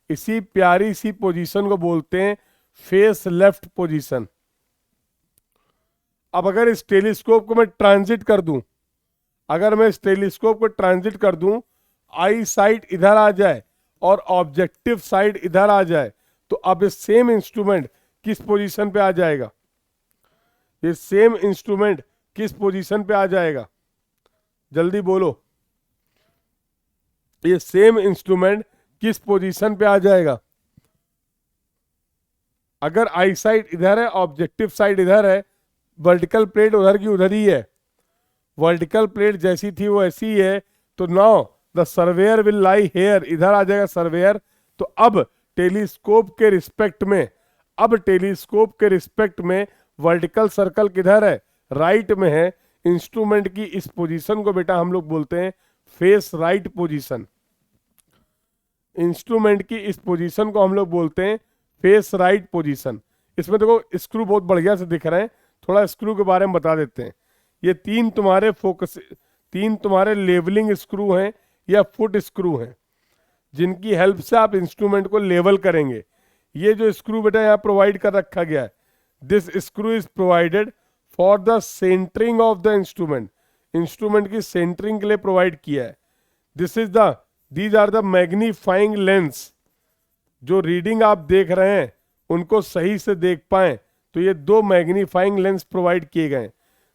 इसी प्यारी सी पोजीशन को बोलते हैं फेस लेफ्ट पोजीशन। अब अगर इस टेलीस्कोप को मैं ट्रांजिट कर दूं, अगर मैं इस टेलीस्कोप को ट्रांजिट कर दूं, आई साइड इधर आ जाए और ऑब्जेक्टिव साइड इधर आ जाए, तो अब इस सेम इंस्ट्रूमेंट किस पोजीशन पे आ जाएगा? ये सेम इंस्ट्रूमेंट किस पोजीशन पे आ जाएगा? जल्दी बोलो, ये सेम इंस्ट्रूमेंट किस पोजीशन पे आ जाएगा? अगर आई साइड इधर है, ऑब्जेक्टिव साइड इधर है, वर्टिकल प्लेट उधर की उधर ही है, वर्टिकल प्लेट जैसी थी वो ऐसी ही है, तो now the surveyor will lie here, इधर आ जाएगा सर्वेयर। तो अब टेलीस्कोप के रिस्पेक्ट में, अब टेलीस्कोप के रिस्पेक्ट में वर्टिकल सर्कल किधर है, राइट में है। इंस्ट्रूमेंट की इस पोजीशन को बेटा हम लोग बोलते हैं फेस राइट पोजीशन। इंस्ट्रूमेंट की इस पोजीशन को हम लोग बोलते हैं फेस राइट पोजीशन। इसमें देखो स्क्रू बहुत बढ़िया से दिख रहे हैं, थोड़ा स्क्रू के बारे में बता देते हैं। ये तीन तुम्हारे फोकस, तीन तुम्हारे लेवलिंग स्क्रू हैं या फुट स्क्रू हैं, जिनकी हेल्प से आप इंस्ट्रूमेंट को लेवल करेंगे। ये जो स्क्रू बेटा यहाँ प्रोवाइड कर रखा गया है, this screw is provided for the centering of the instrument, instrument की सेंटरिंग के लिए प्रोवाइड किया है। This is the, these are the magnifying lens. जो रीडिंग आप देख रहे हैं उनको सही से देख पाएं तो ये दो मैग्नीफाइंग लेंस प्रोवाइड किए गए।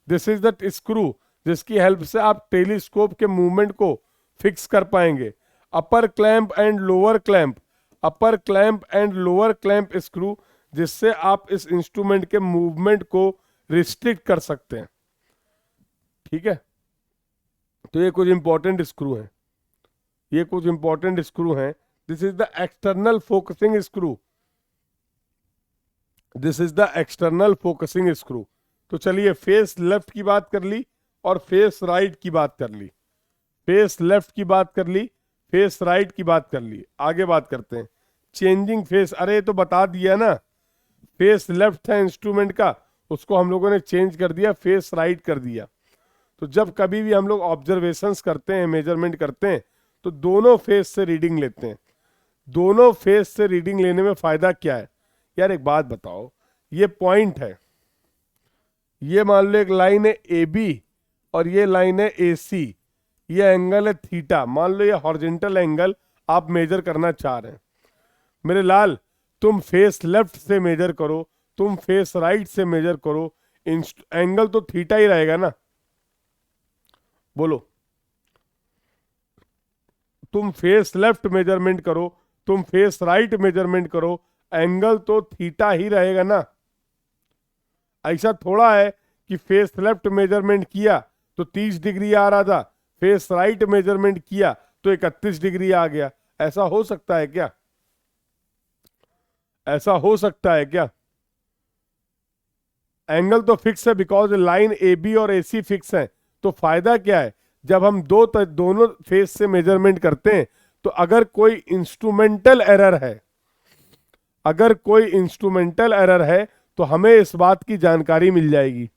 दिस इज द स्क्रू जिसकी हेल्प से आप टेलीस्कोप के मूवमेंट को फिक्स कर पाएंगे। Upper clamp and lower clamp, upper clamp and lower clamp screw, जिससे आप इस इंस्ट्रूमेंट के मूवमेंट को रिस्ट्रिक्ट कर सकते हैं। ठीक है, तो ये कुछ इंपॉर्टेंट स्क्रू हैं, ये कुछ इंपॉर्टेंट स्क्रू हैं। This is the external focusing screw, this is the external focusing screw. तो चलिए फेस लेफ्ट की बात कर ली और फेस राइट की बात कर ली, फेस लेफ्ट की बात कर ली, फेस राइट की बात कर ली। आगे बात करते हैं चेंजिंग फेस। अरे तो बता दिया ना, फेस लेफ्ट था इंस्ट्रूमेंट का, उसको हम लोगों ने चेंज कर दिया, फेस राइट कर दिया। तो जब कभी भी हम लोग ऑब्जर्वेशंस करते हैं, मेजरमेंट करते हैं, तो दोनों फेस से रीडिंग लेते हैं। दोनों फेस से रीडिंग लेने में फायदा क्या है? यार एक बात बताओ, ये पॉइंट है, ये मान लो एक लाइन है ए बी और ये लाइन है ए सी, ये एंगल है थीटा, मान लो ये हॉरिजॉन्टल एंगल आप मेजर करना चाह रहे हैं। मेरे लाल, तुम फेस लेफ्ट से मेजर करो, तुम फेस राइट से मेजर करो, एंगल तो थीटा ही रहेगा ना। बोलो, तुम फेस लेफ्ट मेजरमेंट करो, तुम फेस राइट मेजरमेंट करो, एंगल तो थीटा ही रहेगा ना। ऐसा थोड़ा है कि फेस लेफ्ट मेजरमेंट किया तो 30 डिग्री आ रहा था, फेस राइट मेजरमेंट किया तो 31 डिग्री आ गया। ऐसा हो सकता है क्या? ऐसा हो सकता है क्या? एंगल तो फिक्स है, बिकॉज लाइन ए बी और ए सी फिक्स है। तो फायदा क्या है? जब हम दोनों फेस से मेजरमेंट करते हैं, तो अगर कोई इंस्ट्रूमेंटल एरर है, अगर कोई इंस्ट्रूमेंटल एरर है, तो हमें इस बात की जानकारी मिल जाएगी,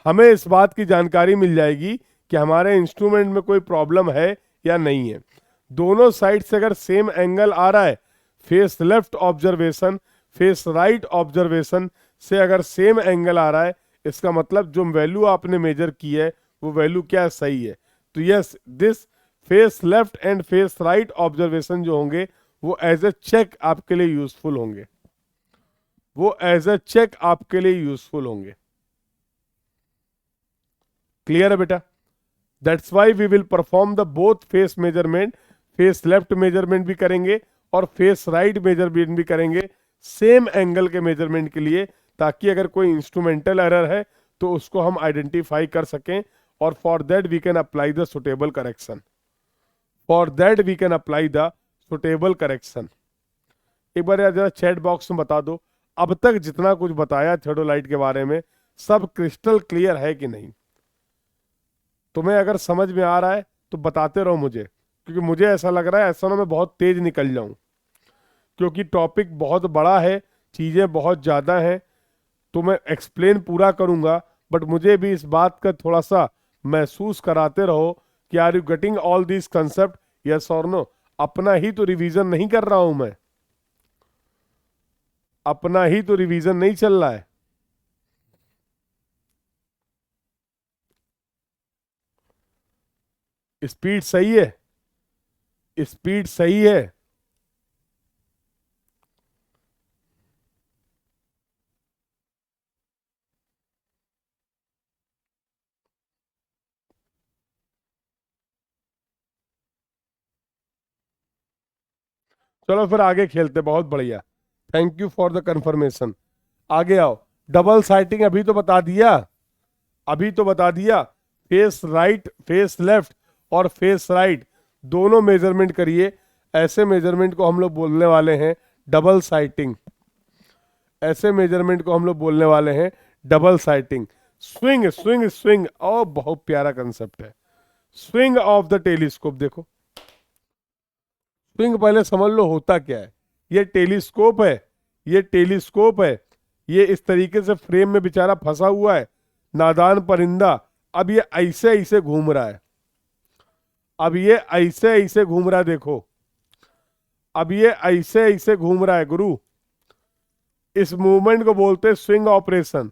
हमें इस बात की जानकारी मिल जाएगी कि हमारे इंस्ट्रूमेंट में कोई प्रॉब्लम है या नहीं है। दोनों साइड से अगर सेम एंगल आ रहा है, face left observation face right observation से अगर सेम एंगल आ रहा है, इसका मतलब जो वैल्यू आपने मेजर की है वो वैल्यू क्या सही है। तो yes, this face left and face right observation जो होंगे वो एज ए चेक आपके लिए यूजफुल होंगे, वो एज ए चेक आपके लिए यूजफुल होंगे। क्लियर है बेटा? That's why we will perform the both face measurement, face left measurement भी करेंगे और फेस राइट मेजरमेंट भी करेंगे सेम एंगल के मेजरमेंट के लिए, ताकि अगर कोई इंस्ट्रूमेंटल एरर है तो उसको हम आइडेंटिफाई कर सकें और for that we can apply the suitable correction, for that we can apply the suitable correction. एक बार यार जरा चैट बॉक्स में बता दो, अब तक जितना कुछ बताया थेओडोलाइट के बारे में सब क्रिस्टल क्लियर है कि नहीं? तुम्हें अगर समझ में आ रहा है तो बताते रहो मुझे, क्योंकि मुझे ऐसा लग रहा है ऐसा ना मैं बहुत तेज निकल जाऊं, क्योंकि टॉपिक बहुत बड़ा है, चीज़ें बहुत ज़्यादा हैं। तो मैं एक्सप्लेन पूरा करूंगा, बट मुझे भी इस बात का थोड़ा सा महसूस कराते रहो कि are you getting all this concept, yes और नो। अपना ही तो रिवीजन नहीं कर रहा हूं मैं, अपना ही तो रिवीजन नहीं चल रहा है। स्पीड सही है, स्पीड सही है। चलो फिर आगे खेलते, बहुत बढ़िया, thank you for the confirmation. आगे आओ। डबल साइटिंग अभी तो बता दिया, अभी तो बता दिया। फेस राइट, फेस लेफ्ट और फेस राइट दोनों मेजरमेंट करिए। ऐसे मेजरमेंट को हम लोग बोलने वाले हैं डबल साइटिंग, ऐसे मेजरमेंट को हम लोग बोलने वाले हैं double sighting. Swing swing swing, और बहुत प्यारा कंसेप्ट है स्विंग ऑफ द टेलीस्कोप। देखो स्विंग पहले समझ लो होता क्या है। ये टेलीस्कोप है, ये टेलीस्कोप है, ये इस तरीके से फ्रेम में बेचारा फंसा हुआ है, नादान परिंदा। अब ये ऐसे ऐसे घूम रहा है, अब ये ऐसे ऐसे घूम रहा है, देखो अब ये ऐसे ऐसे घूम रहा है गुरु। इस मूवमेंट को बोलते हैं स्विंग ऑपरेशन।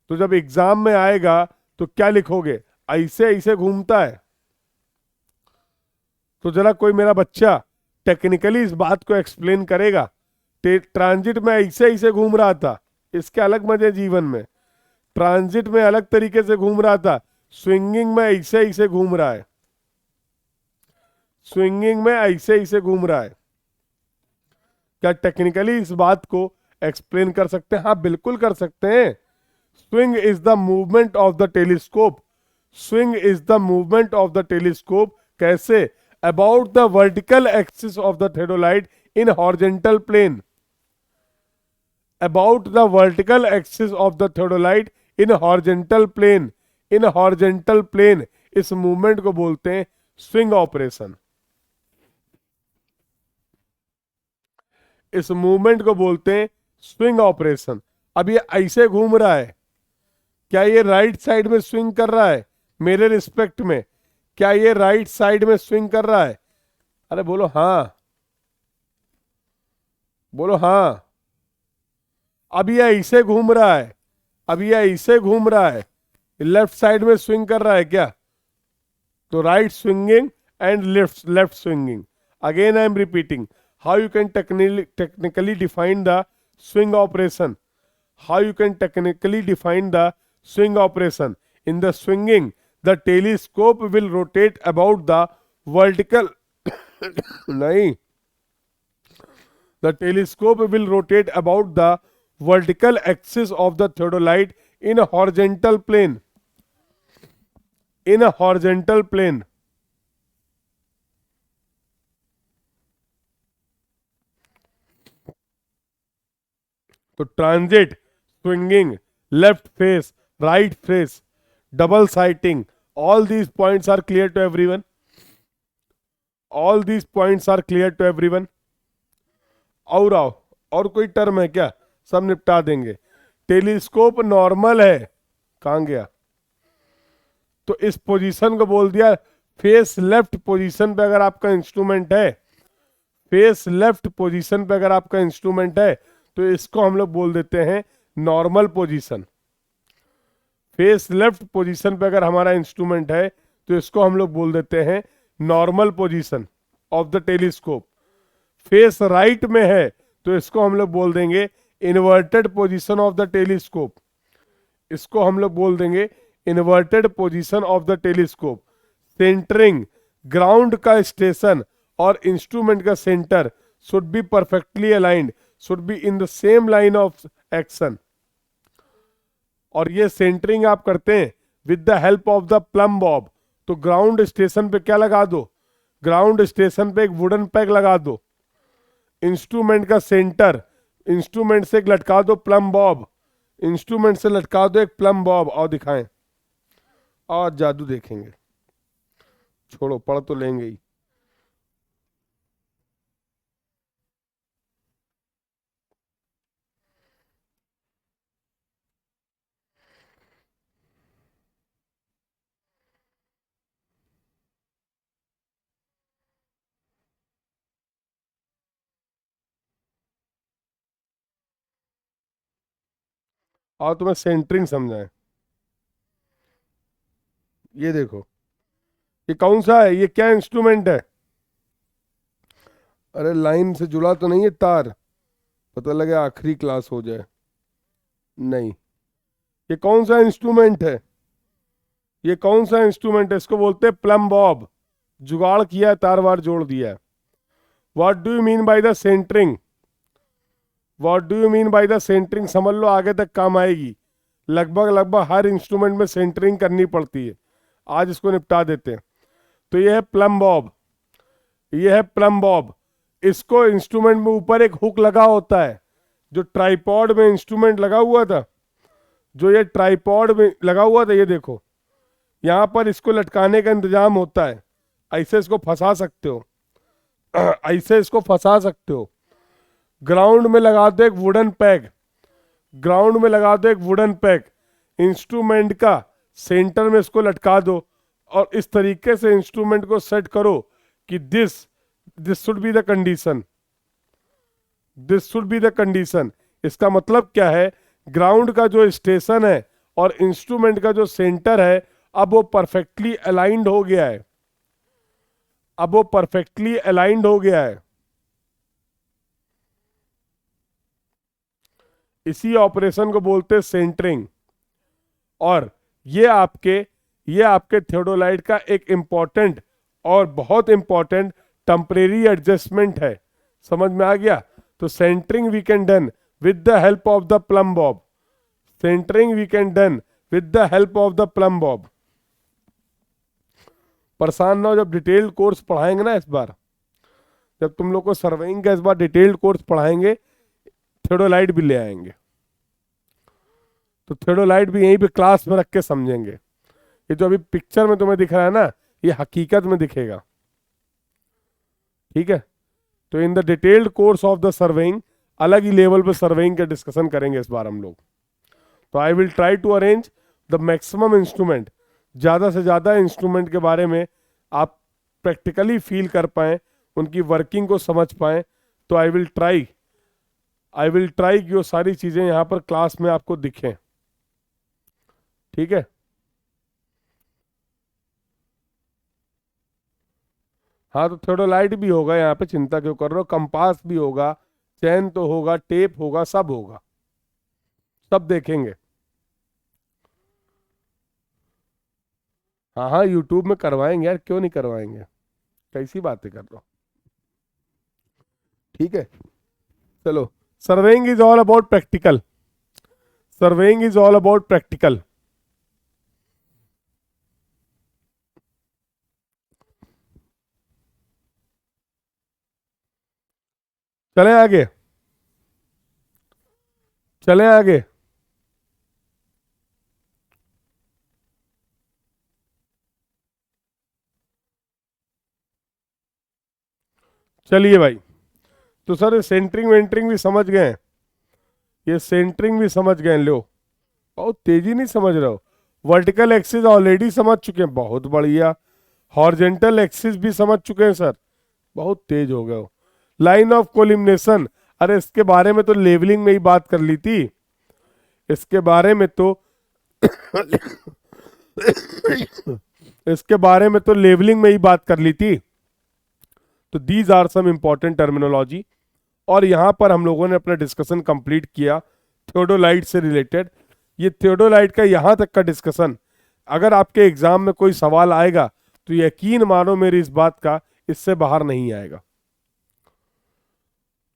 तो जब एग्जाम में आएगा तो क्या लिखोगे? ऐसे ऐसे घूमता है। तो जरा कोई मेरा बच्चा टेक्निकली इस बात को एक्सप्लेन करेगा। ट्रांजिट में ऐसे ऐसे घूम रहा था, इसके अलग मजे जीवन में। ट्रांजिट में अलग तरीके से घूम रहा था, स्विंगिंग में ऐसे ऐसे घूम रहा है, स्विंगिंग में ऐसे ऐसे घूम रहा है। क्या टेक्निकली इस बात को एक्सप्लेन कर सकते हैं? हाँ बिल्कुल कर सकते हैं। Swing is the movement of the telescope, swing is the movement of the telescope. कैसे? About the vertical axis of the theodolite in horizontal plane, about the vertical axis of the theodolite in horizontal plane, in horizontal plane. इस movement को बोलते हैं swing operation, इस movement को बोलते हैं swing operation. अब ये ऐसे घूम रहा है, क्या ये राइट साइड में स्विंग कर रहा है मेरे रिस्पेक्ट में? क्या ये राइट साइड में स्विंग कर रहा है? अरे बोलो हाँ, बोलो हाँ। अब ये ऐसे घूम रहा है, अब ये ऐसे घूम रहा है, लेफ्ट साइड में स्विंग कर रहा है क्या? तो right swinging and left left swinging. Again I am repeating, how you can technically define the swing operation, how you can technically define the swing operation. In the swinging, the telescope will rotate about the vertical नहीं, the telescope will rotate about the vertical axis of the theodolite in a horizontal plane, in a horizontal plane. तो transit, swinging, left face, right face, double sighting, all these points are clear to everyone, all these points are clear to everyone. और आओ, और कोई term है क्या? सब निपटा देंगे। टेलीस्कोप नॉर्मल है, कहां गया? तो इस पोजीशन को बोल दिया फेस लेफ्ट पोजीशन पे अगर आपका इंस्ट्रूमेंट है, फेस लेफ्ट पोजीशन पे अगर आपका इंस्ट्रूमेंट है तो इसको हम लोग बोल देते हैं normal position. Face left position पे अगर हमारा इंस्ट्रूमेंट है तो इसको हम लोग बोल देते हैं normal position of the telescope. Face right में है तो इसको हम लोग बोल देंगे inverted position of the telescope. इसको हम लोग बोल देंगे inverted position of the telescope. Centering, ground का स्टेशन और इंस्ट्रूमेंट का center should be perfectly aligned, should be in the same line of action. और ये सेंटरिंग आप करते हैं with the help of the plumb bob. तो ग्राउंड स्टेशन पे क्या लगा दो, ग्राउंड स्टेशन पे एक वुडन पैक लगा दो। इंस्ट्रूमेंट का सेंटर, इंस्ट्रूमेंट से एक लटका दो प्लम बॉब, इंस्ट्रूमेंट से लटका दो एक प्लम बॉब। और दिखाएं, और जादू देखेंगे। छोड़ो, पढ़ तो लेंगे ही। और तुम्हें सेंटरिंग समझाएं। ये देखो, ये कौन सा है, ये क्या इंस्ट्रूमेंट है? अरे लाइन से जुड़ा तो नहीं है तार, पता लगे आखिरी क्लास हो जाए। नहीं, ये कौन सा इंस्ट्रूमेंट है? ये कौन सा इंस्ट्रूमेंट है? इसको बोलते हैं प्लम बॉब। जुगाड़ किया, तार वार जोड़ दिया। What do you mean by the centering? What do you mean by the centering? समझ लो, आगे तक काम आएगी। लगभग लगभग हर इंस्ट्रूमेंट में सेंटरिंग करनी पड़ती है। आज इसको निपटा देते हैं। तो ये है प्लम बॉब, ये है प्लम बॉब। इसको इंस्ट्रूमेंट में ऊपर एक हुक लगा होता है, जो ट्राइपॉड में इंस्ट्रूमेंट लगा हुआ था, जो ये ट्राइपॉड में लगा हुआ था, ये देखो यहां पर इसको लटकाने का इंतजाम होता है। ऐसे इसको फंसा सकते हो, ऐसे इसको फंसा सकते हो। ग्राउंड में लगा दो एक वुडन पैक, ग्राउंड में लगा दो एक वुडन पैक, इंस्ट्रूमेंट का सेंटर में इसको लटका दो और इस तरीके से इंस्ट्रूमेंट को सेट करो कि this should be the condition, this should be the condition. इसका मतलब क्या है, ग्राउंड का जो स्टेशन है और इंस्ट्रूमेंट का जो सेंटर है, अब वो परफेक्टली अलाइंड हो गया है, अब वो परफेक्टली अलाइंड हो गया है। इसी ऑपरेशन को बोलते हैं सेंटरिंग। और ये आपके थियोडोलाइट का एक इंपॉर्टेंट और बहुत इंपॉर्टेंट टेम्परेरी एडजस्टमेंट है। समझ में आ गया? तो centering we can done with the help of the plumb bob, centering we can done with the help of the plumb bob. परेशान ना हो, जब डिटेल्ड कोर्स पढ़ाएंगे ना इस बार, जब तुम लोग को सर्वेइंग का इस बार डिटेल्ड कोर्स पढ़ाएंगे, थियोडोलाइट भी ले आएंगे। तो थियोडोलाइट भी यहीं पे क्लास में रख के समझेंगे। ये जो अभी पिक्चर में तुम्हें दिख रहा है ना, ये हकीकत में दिखेगा। ठीक है? तो in the detailed course of the surveying, अलग ही लेवल पे सर्वेइंग का डिस्कशन करेंगे इस बार हम लोग। तो I will try to arrange the maximum instrument, ज़्यादा से ज़्यादा इंस्ट्रूमेंट के बारे में आप प्रैक्टिकली फील कर पाएँ, उनकी वर्किंग को समझ पाएँ। तो आई विल ट्राई कि वो सारी चीज़ें यहाँ पर क्लास में आपको दिखें। ठीक है? हाँ, तो थियोडोलाइट भी होगा यहाँ पे, चिंता क्यों कर रहे हो। कंपास भी होगा, चैन तो होगा, टेप होगा, सब होगा, सब देखेंगे। हाँ हाँ, यूट्यूब में करवाएंगे यार, क्यों नहीं करवाएंगे, कैसी बातें कर रहे हो। ठीक है, चलो। Surveying is all about practical, surveying is all about practical. चलें आगे, चलें आगे। चलिए भाई, तो सर सेंटरिंग वेंटरिंग भी समझ गए हैं, ये सेंटरिंग भी समझ गए हैं। लो, बहुत तेजी नहीं समझ रहे हो। वर्टिकल एक्सिस ऑलरेडी समझ चुके हैं, बहुत बढ़िया। हॉरिजेंटल एक्सिस भी समझ चुके हैं सर, बहुत तेज हो गए हो। लाइन ऑफ कोलिमिनेशन, अरे इसके बारे में तो लेवलिंग में ही बात कर ली थी, इसके बारे में तो इसके बारे में तो लेवलिंग में ही बात कर ली थी। तो these are some important terminology. और यहां पर हम लोगों ने अपना डिस्कशन कंप्लीट किया थियोडोलाइट से रिलेटेड। ये थियोडोलाइट का यहां तक का डिस्कशन, अगर आपके एग्जाम में कोई सवाल आएगा तो यकीन मानो मेरी इस बात का, इससे बाहर नहीं आएगा।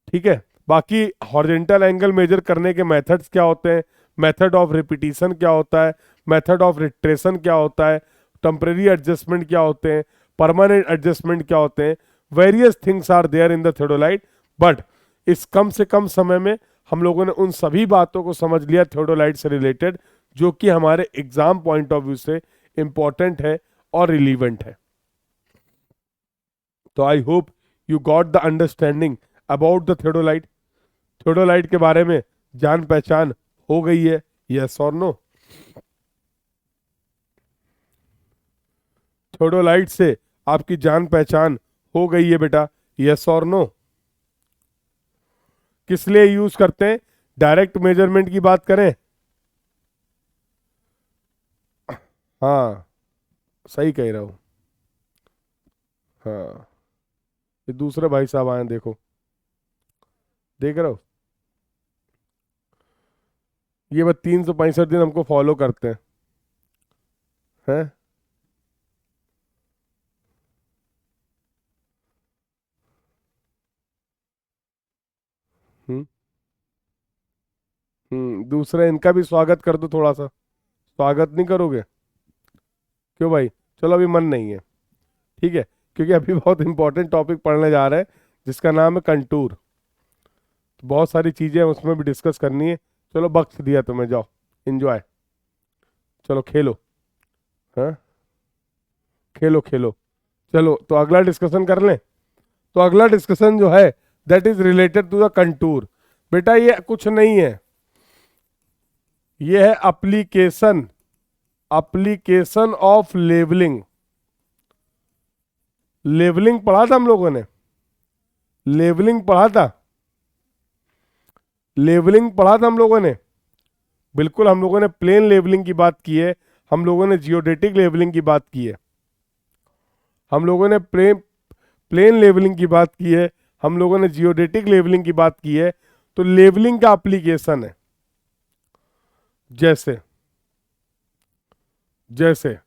ठीक है। बाकी हॉरिजॉन्टल एंगल मेजर करने के मेथड्स क्या होते हैं, मेथड ऑफ रिपीटिशन क्या होता है, मेथड ऑफ रिट्रेशन क्या होता है, टेम्परेरी एडजस्टमेंट क्या होते हैं, परमानेंट एडजस्टमेंट क्या होते हैं, various things are there in the theodolite. But इस कम से कम समय में हम लोगों ने उन सभी बातों को समझ लिया थियोडोलाइट से रिलेटेड, जो कि हमारे एग्जाम पॉइंट ऑफ व्यू से इंपॉर्टेंट है और रिलीवेंट है। तो आई hope you got the understanding about the theodolite. Theodolite के बारे में जान पहचान हो गई है, यस और नो? थियोडोलाइट से आपकी जान पहचान हो गई है बेटा, यस और नो? किस लिए यूज करते हैं? डायरेक्ट मेजरमेंट की बात करें, हाँ सही कह रहा हूं। हाँ, ये दूसरे भाई साहब आए, देखो देख रहे हो, ये बस 365 दिन हमको फॉलो करते हैं, हैं? हम्म दूसरा इनका भी स्वागत कर दो थोड़ा सा। स्वागत नहीं करोगे? क्यों भाई? चलो अभी मन नहीं है, ठीक है, क्योंकि अभी बहुत इंपॉर्टेंट टॉपिक पढ़ने जा रहे हैं जिसका नाम है कंटूर। तो बहुत सारी चीजें उसमें भी डिस्कस करनी है। चलो बख्श दिया तुम्हें, जाओ एंजॉय, चलो खेलो, हाँ खेलो खेलो। चलो तो अगला डिस्कशन कर लें। तो अगला डिस्कशन जो है that is related to the contour. बेटा ये कुछ नहीं है, ये है application, application of levelling. Levelling पढ़ा था हम लोगों ने, लेवलिंग पढ़ा था, लेवलिंग पढ़ा था हम लोगों ने। बिल्कुल, हम लोगों ने प्लेन लेवलिंग की बात की है, हम लोगों ने जियोडेटिक लेवलिंग की बात की है, हम लोगों ने प्लेन लेवलिंग की बात की है, हम लोगों ने जियोडेटिक लेवलिंग की बात की है। तो लेवलिंग का एप्लीकेशन है, जैसे जैसे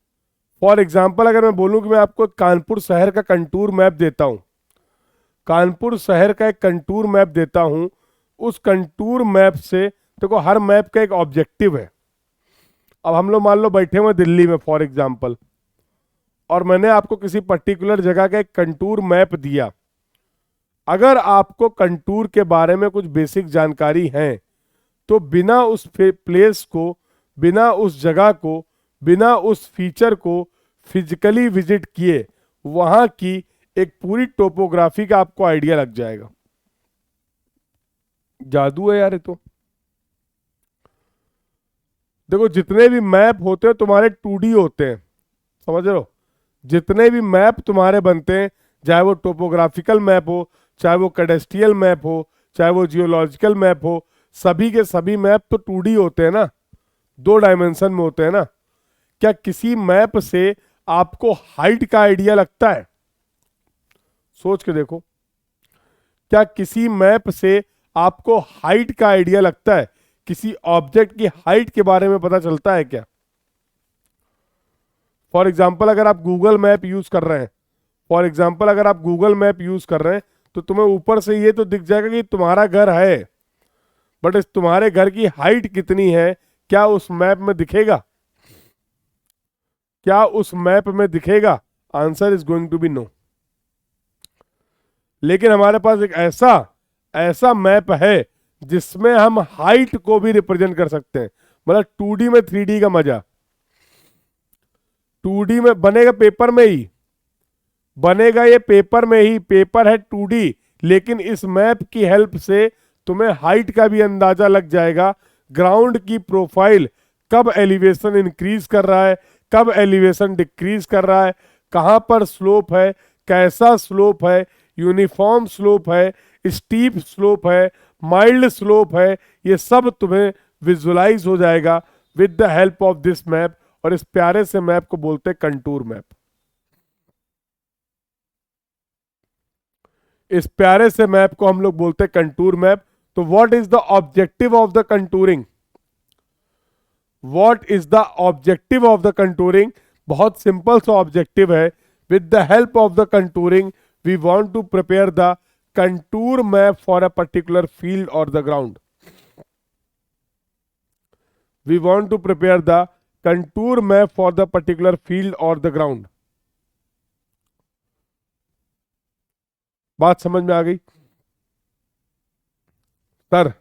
फॉर एग्जाम्पल अगर मैं बोलूं कि मैं आपको कानपुर शहर का कंटूर मैप देता हूं, कानपुर शहर का एक कंटूर मैप देता हूं, उस कंटूर मैप से देखो हर मैप का एक ऑब्जेक्टिव है। अब हम लोग मान लो बैठे हुए दिल्ली में फॉर एग्जाम्पल, और मैंने आपको किसी पर्टिकुलर जगह का एक कंटूर मैप दिया। अगर आपको कंटूर के बारे में कुछ बेसिक जानकारी है तो बिना उस प्लेस को, बिना उस जगह को, बिना उस फीचर को फिजिकली विजिट किए वहां की एक पूरी टोपोग्राफी का आपको आइडिया लग जाएगा। जादू है यार ये तो। देखो जितने भी मैप होते हैं तुम्हारे 2D होते हैं, समझ रहे हो? जितने भी मैप तुम्हारे बनते हैं, चाहे वो टोपोग्राफिकल मैप हो, चाहे वो कैडेस्ट्रियल मैप हो, चाहे वो जियोलॉजिकल मैप हो, सभी के सभी मैप तो 2D होते हैं ना, 2 डायमेंशन में होते हैं ना। क्या किसी मैप से आपको हाइट का आइडिया लगता है? सोच के देखो, क्या किसी मैप से आपको हाइट का आइडिया लगता है? किसी ऑब्जेक्ट की हाइट के बारे में पता चलता है क्या? फॉर एग्जाम्पल अगर आप गूगल मैप यूज कर रहे हैं, फॉर एग्जाम्पल अगर आप गूगल मैप यूज कर रहे हैं तो तुम्हें ऊपर से ये तो दिख जाएगा कि तुम्हारा घर है, बट इस तुम्हारे घर की हाइट कितनी है क्या उस मैप में दिखेगा? क्या उस मैप में दिखेगा? Answer is going to be no. लेकिन हमारे पास एक ऐसा ऐसा मैप है जिसमें हम हाइट को भी रिप्रेजेंट कर सकते हैं। मतलब 2D में 3D का मजा, 2D में बनेगा, पेपर में ही बनेगा, ये पेपर में ही, पेपर है 2D, लेकिन इस मैप की हेल्प से तुम्हें हाइट का भी अंदाजा लग जाएगा, ग्राउंड की प्रोफाइल कब एलिवेशन इंक्रीज कर रहा है, कब एलिवेशन डिक्रीज कर रहा है, कहां पर स्लोप है, कैसा स्लोप है, यूनिफॉर्म स्लोप है, स्टीप स्लोप है, माइल्ड स्लोप है, ये सब तुम्हें विजुलाइज हो जाएगा। With the help of this map, और इस प्यारे से मैप को बोलते हैं कंटूर मैप। इस प्यारे से मैप को हम लोग बोलते हैं कंटूर मैप। तो what is the objective of the contouring? What is the objective of the contouring? बहुत सिंपल सा ऑब्जेक्टिव है। With the help of the contouring we want to prepare the contour map for a particular field और the ground. We want to prepare the contour map for the particular field और the ground. बात समझ में आ गई? Sir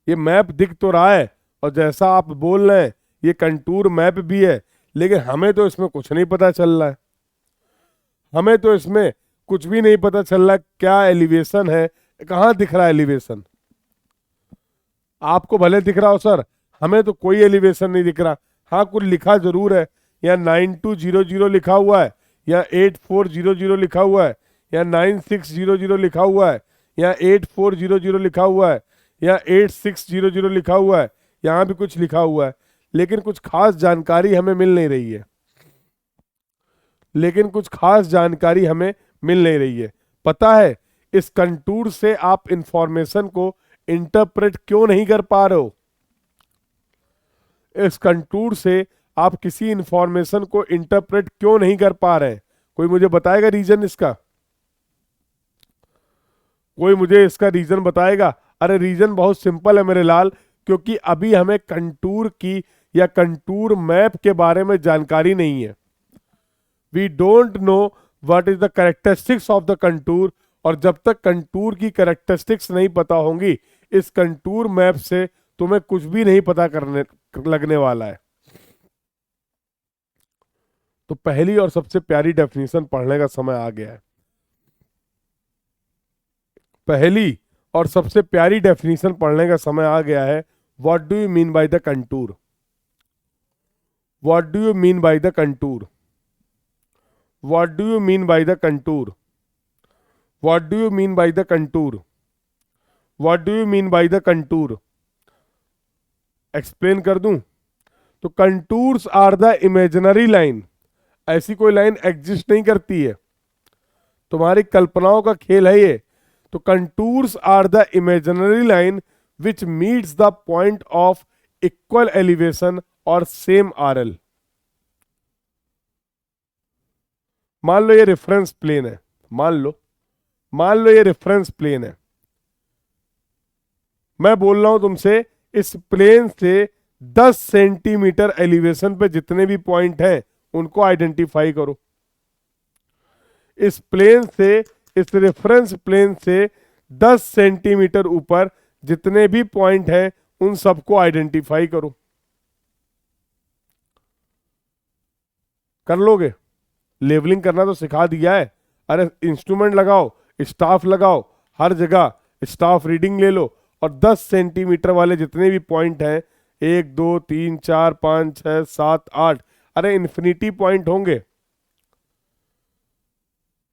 ये map दिख तो रहा है, और जैसा आप बोल रहे हैं ये कंटूर मैप भी है, लेकिन हमें तो इसमें कुछ नहीं पता चल रहा है। हमें तो इसमें कुछ भी नहीं पता चल रहा क्या एलिवेशन है, कहाँ दिख रहा है एलिवेशन। आपको भले दिख रहा हो सर, हमें तो कोई एलिवेशन नहीं दिख रहा। हाँ कुछ लिखा जरूर है, या 9200 लिखा हुआ है, या 8400 लिखा हुआ है, या 9600 लिखा हुआ है, या 8400 लिखा हुआ है, या 8600 लिखा हुआ है। यहाँ भी कुछ लिखा हुआ है, लेकिन कुछ खास जानकारी हमें मिल नहीं रही है। लेकिन कुछ खास जानकारी हमें मिल नहीं रही है। पता है इस कंटूर से आप इंफॉर्मेशन को इंटरप्रेट क्यों नहीं कर पा रहे हो? इस कंटूर से आप किसी इंफॉर्मेशन को इंटरप्रेट क्यों नहीं कर पा रहे हैं? कोई मुझे बताएगा रीजन इसका? कोई मुझे इसका रीजन बताएगा? अरे रीजन बहुत सिंपल है मेरे लाल, क्योंकि अभी हमें कंटूर की या कंटूर मैप के बारे में जानकारी नहीं है। We don't know what is the characteristics of the contour, और जब तक कंटूर की कैरेक्टरिस्टिक्स नहीं पता होंगी, इस कंटूर मैप से तुम्हें कुछ भी नहीं पता करने लगने वाला है। तो पहली और सबसे प्यारी डेफिनेशन पढ़ने का समय आ गया है। पहली और सबसे प्यारी डेफिनेशन पढ़ने का समय आ गया है। What do you mean by the contour? What do you mean by the contour? What do you mean by the contour? What do you mean by the contour? What do you mean by the contour? Explain कर दूं तो contours are the imaginary line. ऐसी कोई line exist नहीं करती है, तुम्हारी कल्पनाओं का खेल है ये। तो contours are the imaginary line which meets the point of equal elevation और सेम आरएल। मान लो ये रेफरेंस प्लेन है, मान लो ये रेफरेंस प्लेन है। मैं बोल रहा हूं तुमसे इस प्लेन से 10 सेंटीमीटर एलिवेशन पे जितने भी पॉइंट हैं उनको आइडेंटिफाई करो। इस प्लेन से, इस रेफरेंस प्लेन से 10 सेंटीमीटर ऊपर जितने भी पॉइंट हैं उन सबको आइडेंटिफाई करो। कर लोगे? लेवलिंग करना तो सिखा दिया है। अरे इंस्ट्रूमेंट लगाओ, स्टाफ लगाओ, हर जगह स्टाफ रीडिंग ले लो, और 10 सेंटीमीटर वाले जितने भी पॉइंट हैं, 1 2 3 4 5 6 7 8, अरे इन्फिनिटी पॉइंट होंगे,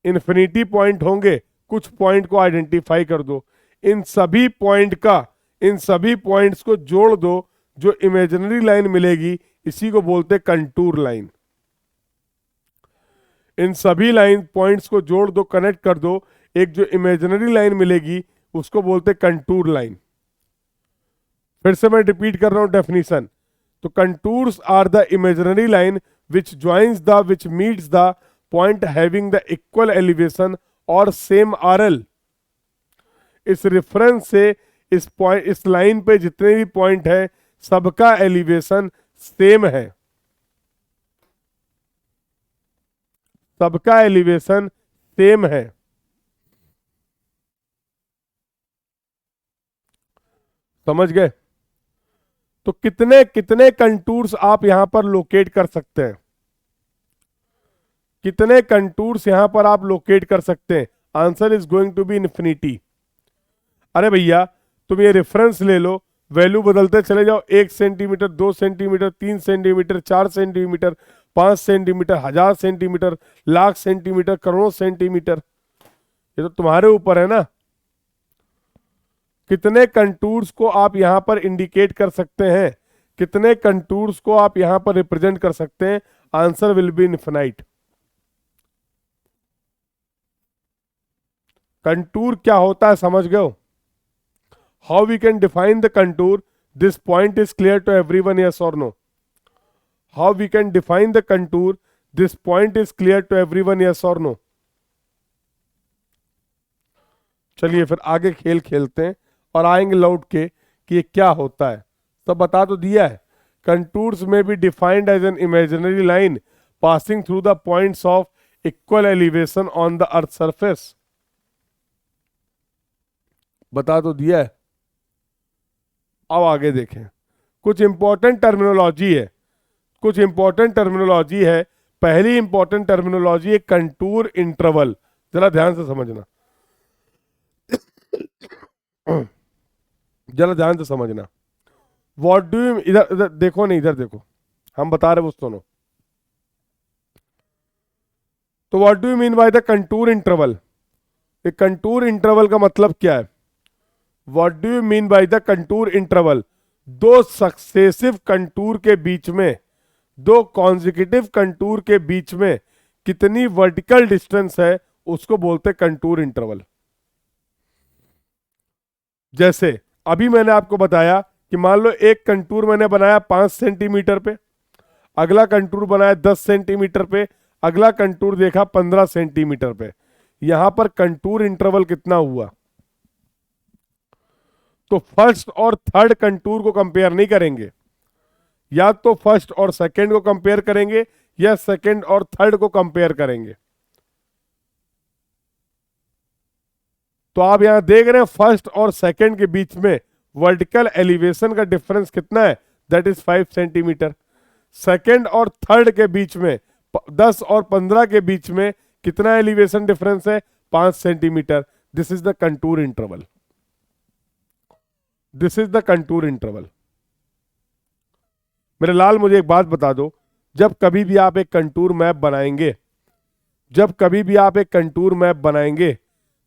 इन्फिनिटी पॉइंट होंगे। कुछ पॉइंट को आइडेंटिफाई कर दो, इन सभी पॉइंट का, इन सभी पॉइंट्स को जोड़ दो, जो इमेजिनरी लाइन मिलेगी इसी को बोलते हैं कंटूर लाइन। इन सभी लाइन पॉइंट्स को जोड़ दो, कनेक्ट कर दो, एक जो इमेजिनरी लाइन मिलेगी उसको बोलते हैं कंटूर लाइन। फिर से मैं रिपीट कर रहा हूं डेफिनेशन। तो contours are the imaginary line which joins the, which meets the point having the equal elevation और सेम आरएल। इस रेफरेंस से इस पॉइंट, इस लाइन पे जितने भी पॉइंट है सबका एलिवेशन सेम है, सबका एलिवेशन सेम है। समझ गए? तो कितने कितने कंटूर्स आप यहां पर लोकेट कर सकते हैं? कितने कंटूर्स यहां पर आप लोकेट कर सकते हैं? Answer is going to be infinity. अरे भैया तुम ये रेफरेंस ले लो, वैल्यू बदलते चले जाओ, 1 centimetre, 2 centimetre, 3 centimetre, 4 centimetre, 5 centimetre, 1000 centimetre, lakh centimetre, करोड़ों सेंटीमीटर। ये तो तुम्हारे ऊपर है ना। कितने कंटूर्स को आप यहां पर इंडिकेट कर सकते हैं? कितने कंटूर्स को आप यहां पर रिप्रेजेंट कर सकते हैं? Answer will be infinite. Contour क्या होता है समझ गए हो? How we can define the contour? This point is clear to everyone, yes और no? How we can define the contour? This point is clear to everyone, yes और no? चलिए फिर आगे खेल खेलते हैं और आएंगे लौट के कि ये क्या होता है। सब बता तो दिया है। कंटूर्स में be defined as an imaginary line passing through the points of equal elevation on the earth surface. बता तो दिया है। अब आगे देखें, कुछ इंपॉर्टेंट टर्मिनोलॉजी है, कुछ इंपॉर्टेंट टर्मिनोलॉजी है। पहली इंपॉर्टेंट टर्मिनोलॉजी है कंटूर इंटरवल। जरा ध्यान से समझना, जरा ध्यान से समझना। व्हाट डू यू, इधर इधर देखो, नहीं इधर देखो, हम बता रहे वो सुनो। तो what do you mean by the contour interval? ये कंटूर इंटरवल का मतलब क्या है? What do you mean by the contour interval? दो सक्सेसिव कंटूर के बीच में, दो कॉन्जिक्यूटिव कंटूर के बीच में कितनी वर्टिकल डिस्टेंस है उसको बोलते हैं कंटूर इंटरवल। जैसे अभी मैंने आपको बताया कि मान लो एक कंटूर मैंने बनाया 5 सेंटीमीटर पे, अगला कंटूर बनाया 10 सेंटीमीटर पे, अगला कंटूर देखा 15 सेंटीमीटर पे। यहां पर कंटूर इंटरवल कितना हुआ? तो फर्स्ट और थर्ड कंटूर को कंपेयर नहीं करेंगे, या तो फर्स्ट और सेकंड को कंपेयर करेंगे या सेकंड और थर्ड को कंपेयर करेंगे। तो आप यहां देख रहे हैं फर्स्ट और सेकंड के बीच में वर्टिकल एलिवेशन का डिफरेंस कितना है? That is 5 centimetre. सेकंड और थर्ड के बीच में 10 और 15 के बीच में कितना एलिवेशन डिफरेंस है? 5 centimetre. This is the contour interval. This is the contour interval. मेरे लाल मुझे एक बात बता दो, जब कभी भी आप एक कंटूर मैप बनाएंगे, जब कभी भी आप एक कंटूर मैप बनाएंगे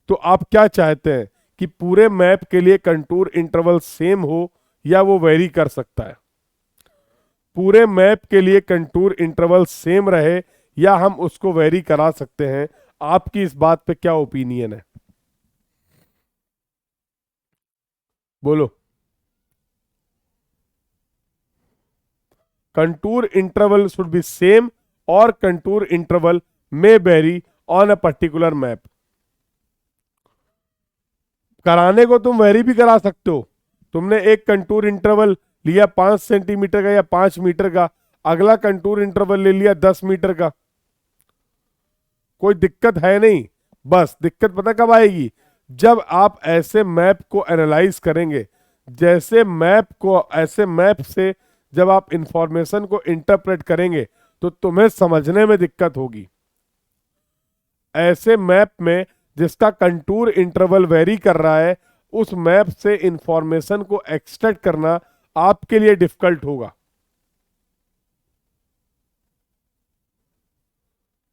तो आप क्या चाहते हैं कि पूरे मैप के लिए कंटूर इंटरवल सेम हो या वो वेरी कर सकता है? पूरे मैप के लिए कंटूर इंटरवल सेम रहे या हम उसको वेरी करा सकते हैं? आपकी इस बात पे क्या ओपिनियन है? बोलो। Contour interval should be same और contour interval may vary on a particular map. कराने को तुम वेरी भी करा सकते हो। तुमने एक कंटूर इंटरवल लिया 5 सेंटीमीटर का या 5 मीटर का, अगला कंटूर इंटरवल ले लिया 10 मीटर का, कोई दिक्कत है नहीं। बस दिक्कत पता कब आएगी? जब आप ऐसे मैप को एनालाइज करेंगे, जैसे मैप को, ऐसे मैप से जब आप इंफॉर्मेशन को इंटरप्रेट करेंगे तो तुम्हें समझने में दिक्कत होगी। ऐसे मैप में जिसका कंटूर इंटरवल वेरी कर रहा है, उस मैप से इंफॉर्मेशन को एक्सट्रैक्ट करना आपके लिए डिफिकल्ट होगा।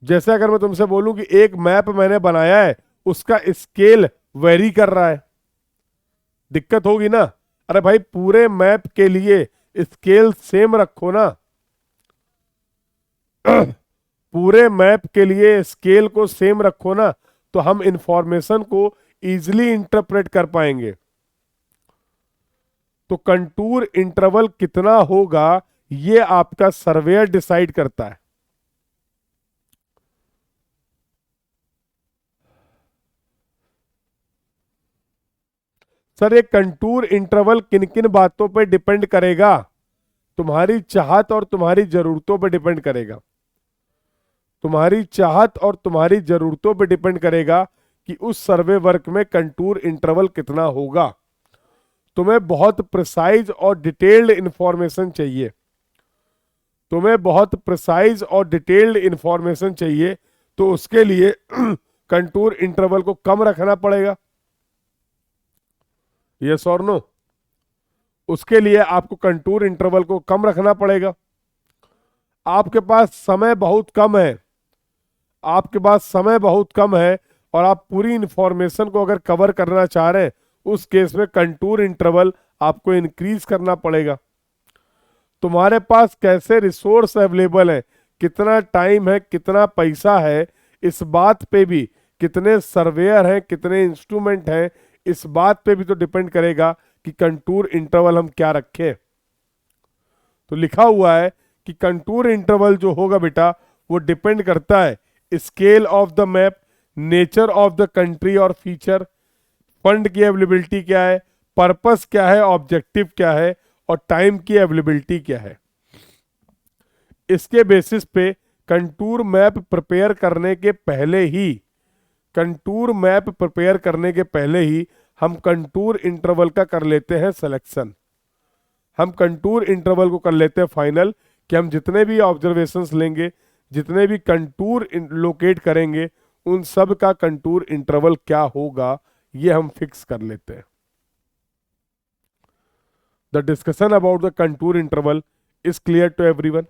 जैसे अगर मैं तुमसे बोलूं कि एक मैप मैंने बनाया है, उसका स्केल वेरी कर रहा है, दिक्कत होगी ना? अरे भाई पूरे मैप के लिए स्केल सेम रखो ना। पूरे मैप के लिए स्केल को सेम रखो ना, तो हम इंफॉर्मेशन को इजीली इंटरप्रेट कर पाएंगे। तो कंटूर इंटरवल कितना होगा ये आपका सर्वेयर डिसाइड करता है। सर ये कंटूर इंटरवल किन किन बातों पर डिपेंड करेगा? तुम्हारी चाहत और तुम्हारी जरूरतों पर डिपेंड करेगा। तुम्हारी चाहत और तुम्हारी जरूरतों पर डिपेंड करेगा कि उस सर्वे वर्क में कंटूर इंटरवल कितना होगा। तुम्हें बहुत प्रिसाइज और डिटेल्ड इंफॉर्मेशन चाहिए, तुम्हें बहुत प्रिसाइज और डिटेल्ड इंफॉर्मेशन चाहिए, तो उसके लिए कंटूर इंटरवल को कम रखना पड़ेगा। यस और नो? उसके लिए आपको कंटूर इंटरवल को कम रखना पड़ेगा। आपके पास समय बहुत कम है, आपके पास समय बहुत कम है और आप पूरी इंफॉर्मेशन को अगर कवर करना चाह रहे हैं, उस केस में कंटूर इंटरवल आपको इंक्रीज करना पड़ेगा। तुम्हारे पास कैसे रिसोर्स अवेलेबल है, कितना टाइम है, कितना पैसा है, इस बात पे भी, कितने सर्वेयर हैं, कितने इंस्ट्रूमेंट हैं, इस बात पे भी तो डिपेंड करेगा कि कंटूर इंटरवल हम क्या रखें। तो लिखा हुआ है कि कंटूर इंटरवल जो होगा बेटा वो डिपेंड करता है scale of the map, nature of the country और फीचर, फंड की अवेलेबिलिटी क्या है, पर्पस क्या है, ऑब्जेक्टिव क्या है, और टाइम की अवेलेबिलिटी क्या है। इसके बेसिस पे कंटूर मैप प्रिपेयर करने के पहले ही, कंटूर मैप प्रिपेयर करने के पहले ही हम कंटूर इंटरवल का कर लेते हैं सिलेक्शन। हम कंटूर इंटरवल को कर लेते हैं फाइनल, कि हम जितने भी ऑब्जर्वेशंस लेंगे, जितने भी कंटूर लोकेट करेंगे, उन सब का कंटूर इंटरवल क्या होगा ये हम फिक्स कर लेते हैं। The discussion about the contour interval is clear to everyone.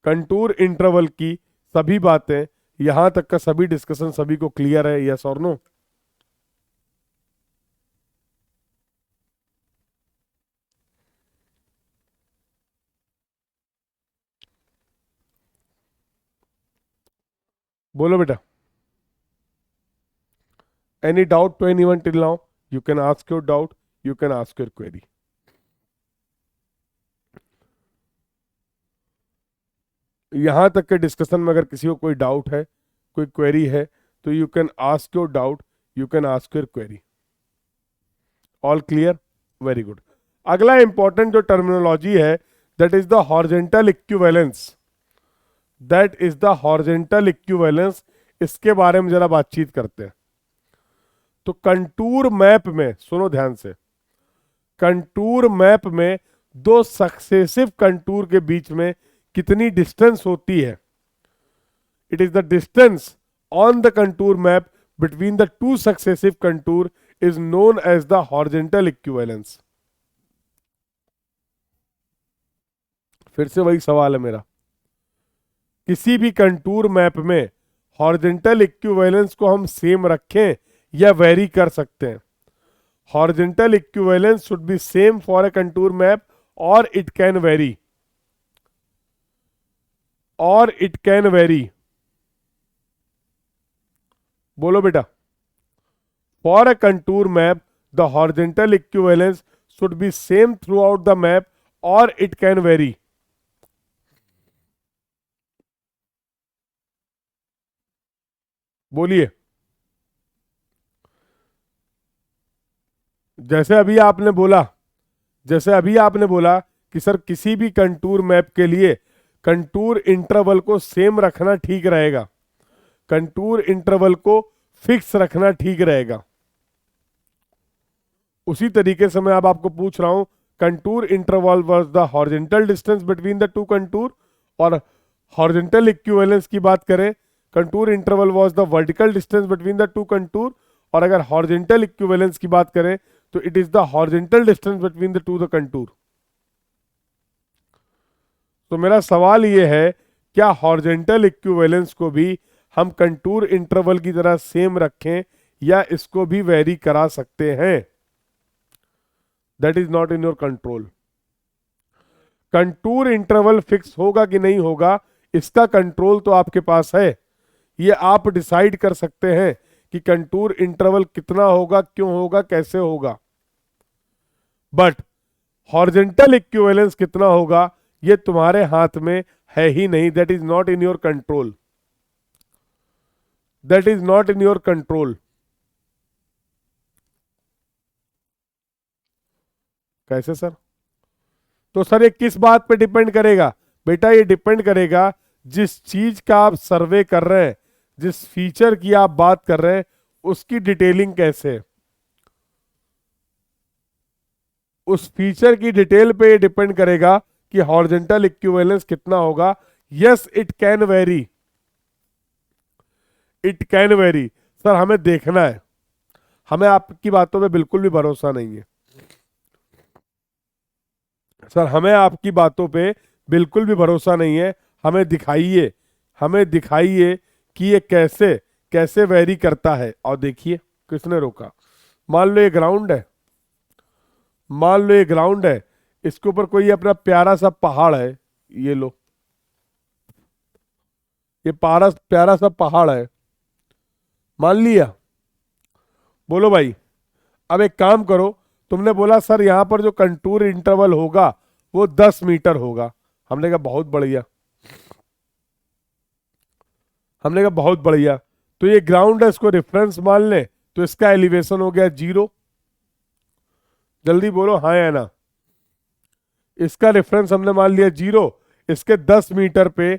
Contour interval की सभी बातें, यहां तक का सभी डिस्कशन सभी को क्लियर है, यस और नो? बोलो बेटा। Any doubt to anyone till now? You can ask your doubt, you can ask your query. यहां तक के डिस्कशन में अगर किसी को कोई डाउट है, कोई क्वेरी है, तो you can ask your doubt, you can ask your query. All clear? Very good. अगला इंपॉर्टेंट जो टर्मिनोलॉजी है, that is the horizontal equivalence. That is the horizontal equivalence. इसके बारे में जरा बातचीत करते हैं। तो कंटूर मैप में, सुनो ध्यान से, कंटूर मैप में दो सक्सेसिव कंटूर के बीच में कितनी डिस्टेंस होती है? It is the distance on the contour map between the two successive contour is known as the horizontal equivalence. फिर से वही सवाल है मेरा, किसी भी कंटूर मैप में हॉरिजेंटल इक्विवेलेंस को हम सेम रखें या वेरी कर सकते हैं? Horizontal equivalence should be same for a contour map और इट कैन वेरी, और इट कैन वेरी। बोलो बेटा। For a contour map the horizontal equivalence should be same through out the map और इट कैन वेरी। बोलिए। जैसे अभी आपने बोला, जैसे अभी आपने बोला कि सर किसी भी कंटूर मैप के लिए कंटूर इंटरवल को सेम रखना ठीक रहेगा, कंटूर इंटरवल को फिक्स रखना ठीक रहेगा। उसी तरीके से मैं अब आपको पूछ रहा हूं, contour interval was the horizontal distance between the to contour, और हॉरिजेंटल इक्विवेलेंस की बात करें, contour interval was the vertical distance between the to contour, और अगर हॉरिजेंटल इक्विवेलेंस की बात करें तो it is the horizontal distance between the to the contour. तो मेरा सवाल ये है, क्या हॉरिजेंटल इक्विवेलेंस को भी हम कंटूर इंटरवल की तरह सेम रखें या इसको भी वेरी करा सकते हैं? That is not in your control. Contour interval fix होगा कि नहीं होगा, इसका कंट्रोल तो आपके पास है। ये आप डिसाइड कर सकते हैं कि कंटूर इंटरवल कितना होगा, क्यों होगा, कैसे होगा। बट हॉरिजेंटल इक्विवेलेंस कितना होगा ये तुम्हारे हाथ में है ही नहीं। That is not in your control, that is not in your control. कैसे सर? तो सर ये किस बात पे डिपेंड करेगा? बेटा ये डिपेंड करेगा जिस चीज का आप सर्वे कर रहे हैं, जिस फीचर की आप बात कर रहे हैं, उसकी डिटेलिंग कैसे है, उस फीचर की डिटेल पे ये डिपेंड करेगा कि हॉरिजेंटल इक्विवेलेंस कितना होगा। Yes it can very, it can very. Sir हमें देखना है, हमें आपकी बातों पे बिल्कुल भी भरोसा नहीं है। सर हमें आपकी बातों पे बिल्कुल भी भरोसा नहीं है, हमें दिखाइए, हमें दिखाइए कि ये कैसे कैसे वेरी करता है। और देखिए किसने रोका। मान लो ये ग्राउंड है, मान लो ये ग्राउंड है, इसके ऊपर कोई अपना प्यारा सा पहाड़ है, ये लो, ये प्यारा प्यारा सा पहाड़ है, मान लिया। बोलो भाई, अब एक काम करो, तुमने बोला सर यहाँ पर जो कंटूर इंटरवल होगा वो 10 मीटर होगा। हमने कहा बहुत बढ़िया, हमने कहा बहुत बढ़िया। तो ये ग्राउंड है, इसको रेफरेंस मान लें, तो इसका एलिवेशन हो गया 0। जल्दी बोलो हाँ या ना। इसका रेफरेंस हमने मान लिया 0। इसके 10 मीटर पे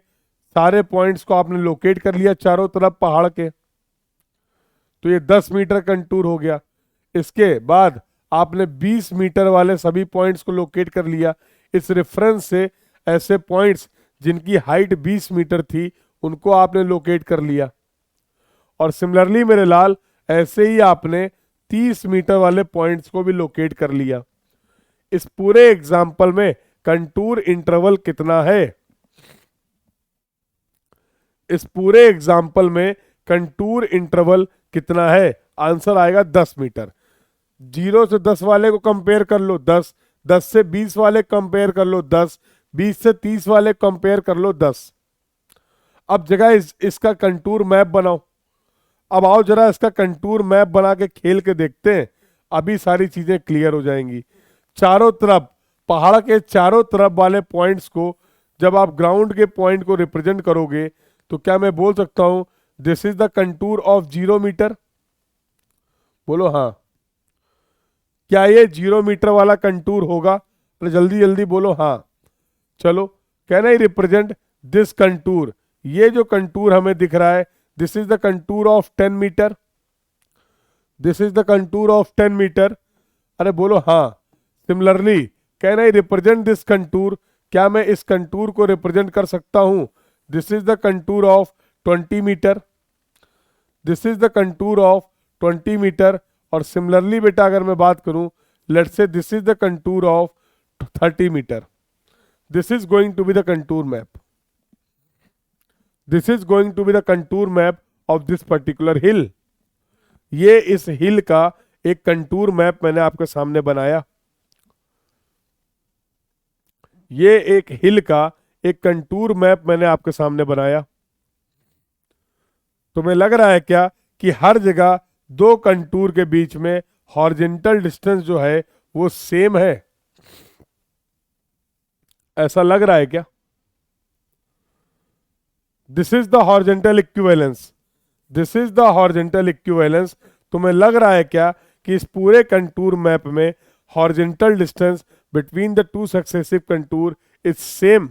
सारे पॉइंट्स को आपने लोकेट कर लिया चारों तरफ पहाड़ के, तो ये 10 मीटर कंटूर हो गया। इसके बाद आपने 20 मीटर वाले सभी पॉइंट्स को लोकेट कर लिया। इस रेफरेंस से ऐसे पॉइंट्स जिनकी हाइट 20 मीटर थी उनको आपने लोकेट कर लिया। और सिमिलरली मेरे लाल, ऐसे ही आपने 30 मीटर वाले पॉइंट्स को भी लोकेट कर लिया। इस पूरे एग्जाम्पल में कंटूर इंटरवल कितना है? इस पूरे एग्जाम्पल में कंटूर इंटरवल कितना है? आंसर आएगा 10 मीटर। 0 से 10 वाले को कंपेयर कर लो 10, 10 से 20 वाले कंपेयर कर लो 10, 20 से 30 वाले कंपेयर कर लो 10। अब जगह इसका कंटूर मैप बनाओ। अब आओ जरा इसका कंटूर मैप बना के खेल के देखते हैं, अभी सारी चीजें क्लियर हो जाएंगी। चारों तरफ, पहाड़ के चारों तरफ वाले पॉइंट्स को जब आप ग्राउंड के पॉइंट को रिप्रेजेंट करोगे तो क्या मैं बोल सकता हूं this is the contour of 0 metre? बोलो हाँ। क्या ये 0 मीटर वाला कंटूर होगा? अरे जल्दी जल्दी बोलो हाँ। चलो, can I represent this contour? ये जो कंटूर हमें दिख रहा है, this is the contour of 10 metre. This is the contour of 10 metre. अरे बोलो हाँ। Similarly, can I represent this contour? क्या मैं इस कंटूर को रिप्रेजेंट कर सकता हूं? This is the contour of 20 metre. This is the contour of 20 metre. और सिमिलरली बेटा अगर मैं बात करूं, let's say this is the contour of 30 metre. This is going to be the contour map. This is going to be the contour map of this particular hill. ये इस हिल का एक कंटूर मैप मैंने आपके सामने बनाया। ये एक हिल का एक कंटूर मैप मैंने आपके सामने बनाया। तुम्हें लग रहा है क्या कि हर जगह दो कंटूर के बीच में हॉरिजेंटल डिस्टेंस जो है वो सेम है? ऐसा लग रहा है क्या? This is the horizontal equivalence. This is the horizontal equivalence. तुम्हें लग रहा है क्या कि इस पूरे कंटूर मैप में horizontal distance between the two successive contour is same?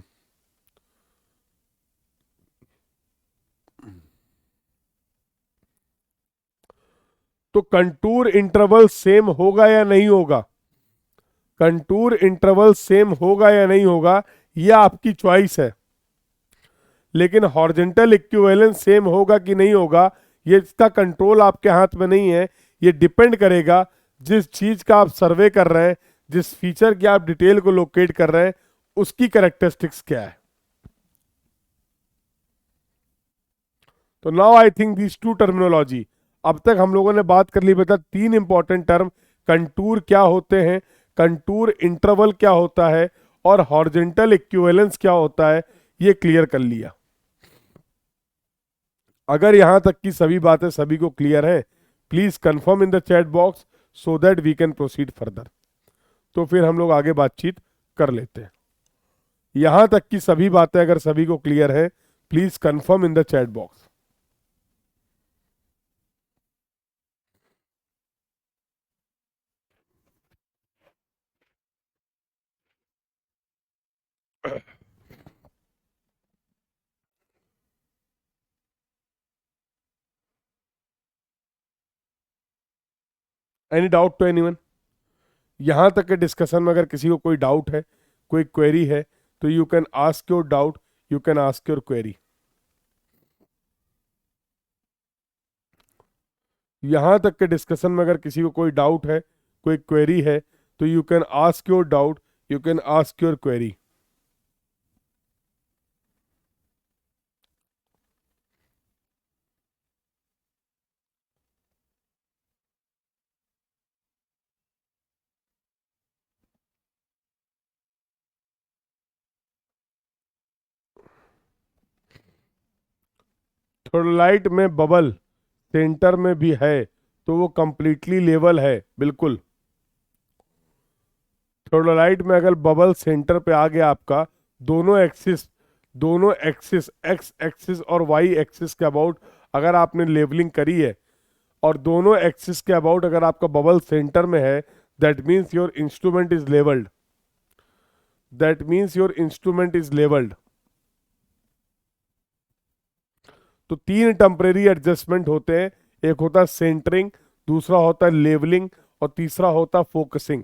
तो कंटूर इंटरवल सेम होगा या नहीं होगा? कंटूर इंटरवल सेम होगा या नहीं होगा, यह आपकी चॉइस है। लेकिन हॉरिजेंटल इक्विवेलेंस सेम होगा कि नहीं होगा, ये इसका कंट्रोल आपके हाथ में नहीं है। ये डिपेंड करेगा जिस चीज का आप सर्वे कर रहे हैं, जिस फीचर की आप डिटेल को लोकेट कर रहे हैं, उसकी कैरेक्टरिस्टिक्स क्या है। तो now I think these two terminology, अब तक हम लोगों ने बात कर ली बेटा 3 इंपॉर्टेंट टर्म, कंटूर क्या होते हैं, कंटूर इंटरवल क्या होता है, और हॉरिजेंटल इक्विवेलेंस क्या होता है, ये क्लियर कर लिया। अगर यहां तक की सभी बातें सभी को क्लियर है, please confirm in the chat box so that we can proceed further. तो फिर हम लोग आगे बातचीत कर लेते हैं। यहां तक की सभी बातें अगर सभी को क्लियर है, please confirm in the chat box. Any doubt to anyone? यहां तक के डिस्कशन में अगर किसी को कोई डाउट है, कोई क्वेरी है, तो you can ask your doubt, you can ask your query. यहां तक के डिस्कशन में अगर किसी को कोई डाउट है, कोई क्वेरी है, तो you can ask your doubt, you can ask your query. Theodolite में बबल सेंटर में भी है तो वो कंप्लीटली लेवल है, बिल्कुल। थोड़ोलाइट में अगर बबल सेंटर पे आ गया आपका, दोनों एक्सिस दोनों एक्सिस एक्स एक्सिस और वाई एक्सिस के अबाउट अगर आपने लेवलिंग करी है, और दोनों एक्सिस के अबाउट अगर आपका बबल सेंटर में है, that means your instrument is levelled. That means your instrument is levelled. तो तीन टेम्परेरी एडजस्टमेंट होते हैं। एक होता है सेंटरिंग, दूसरा होता है लेवलिंग, और तीसरा होता है focusing.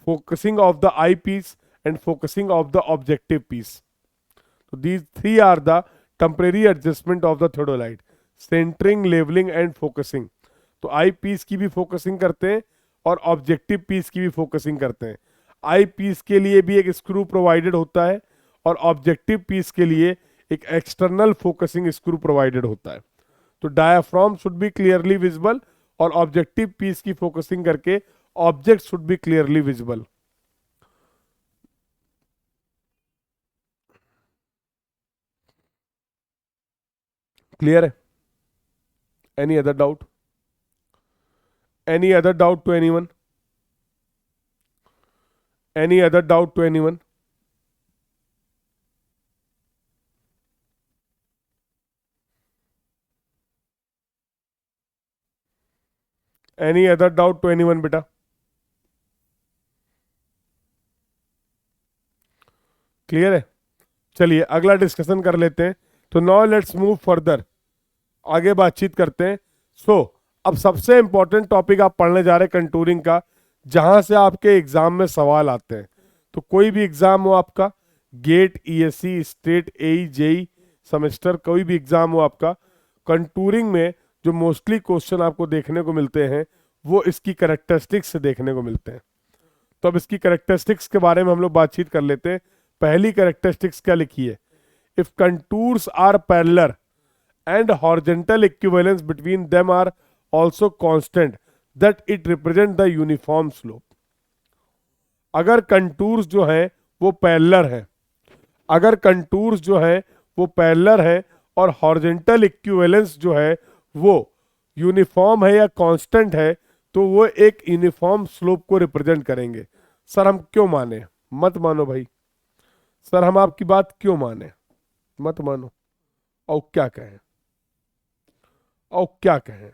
Focusing of the eye piece and focusing of the objective piece. तो these three are the temporary adjustment of the theodolite: centring, levelling and focusing. तो आई पीस की भी फोकसिंग करते हैं और ऑब्जेक्टिव पीस की भी फोकसिंग करते हैं। आई पीस के लिए भी एक स्क्रू प्रोवाइडेड होता है और ऑब्जेक्टिव पीस के लिए एक एक्सटर्नल फोकसिंग स्क्रू प्रोवाइडेड होता है। तो diaphragm should be clearly visible और ऑब्जेक्टिव पीस की फोकसिंग करके object should be clearly visible. Clear है? Any other doubt? Any other doubt to anyone? Any other doubt to anyone? Any other doubt to anyone बेटा? Clear है? चलिए अगला discussion कर लेते हैं। तो नाउ लेट्स मूव फर्दर, आगे बातचीत करते हैं। सो अब सबसे इंपॉर्टेंट टॉपिक आप पढ़ने जा रहे हैं कंटूरिंग का, जहां से आपके एग्जाम में सवाल आते हैं। तो कोई भी एग्जाम हो आपका, गेट, ईएससी, स्टेट, एई, जेई, सेमेस्टर, कोई भी एग्जाम हो आपका, कंटूरिंग में जो मोस्टली क्वेश्चन आपको देखने को मिलते हैं वो इसकी करेक्टरिस्टिक्स से देखने को मिलते हैं। तो अब इसकी करेक्टरिस्टिक्स के बारे में हम लोग बातचीत कर लेते हैं। पहली करेक्टरिस्टिक्स क्या लिखी है? If contours are parallel and horizontal equivalence between them are also constant, that it represent the uniform slope। अगर कंटूर्स जो हैं वो पैरेलल हैं, अगर कंटूर्स जो हैं वो पैरेलल हैं और हॉरिजॉन्टल इक्विवेलेंस जो है वो यूनिफॉर्म है या कांस्टेंट है, तो वो एक यूनिफॉर्म स्लोप को रिप्रेजेंट करेंगे। सर हम क्यों माने? मत मानो भाई। सर हम आपकी बात क्यों माने? मत मानो। और क्या कहें? और क्या कहें?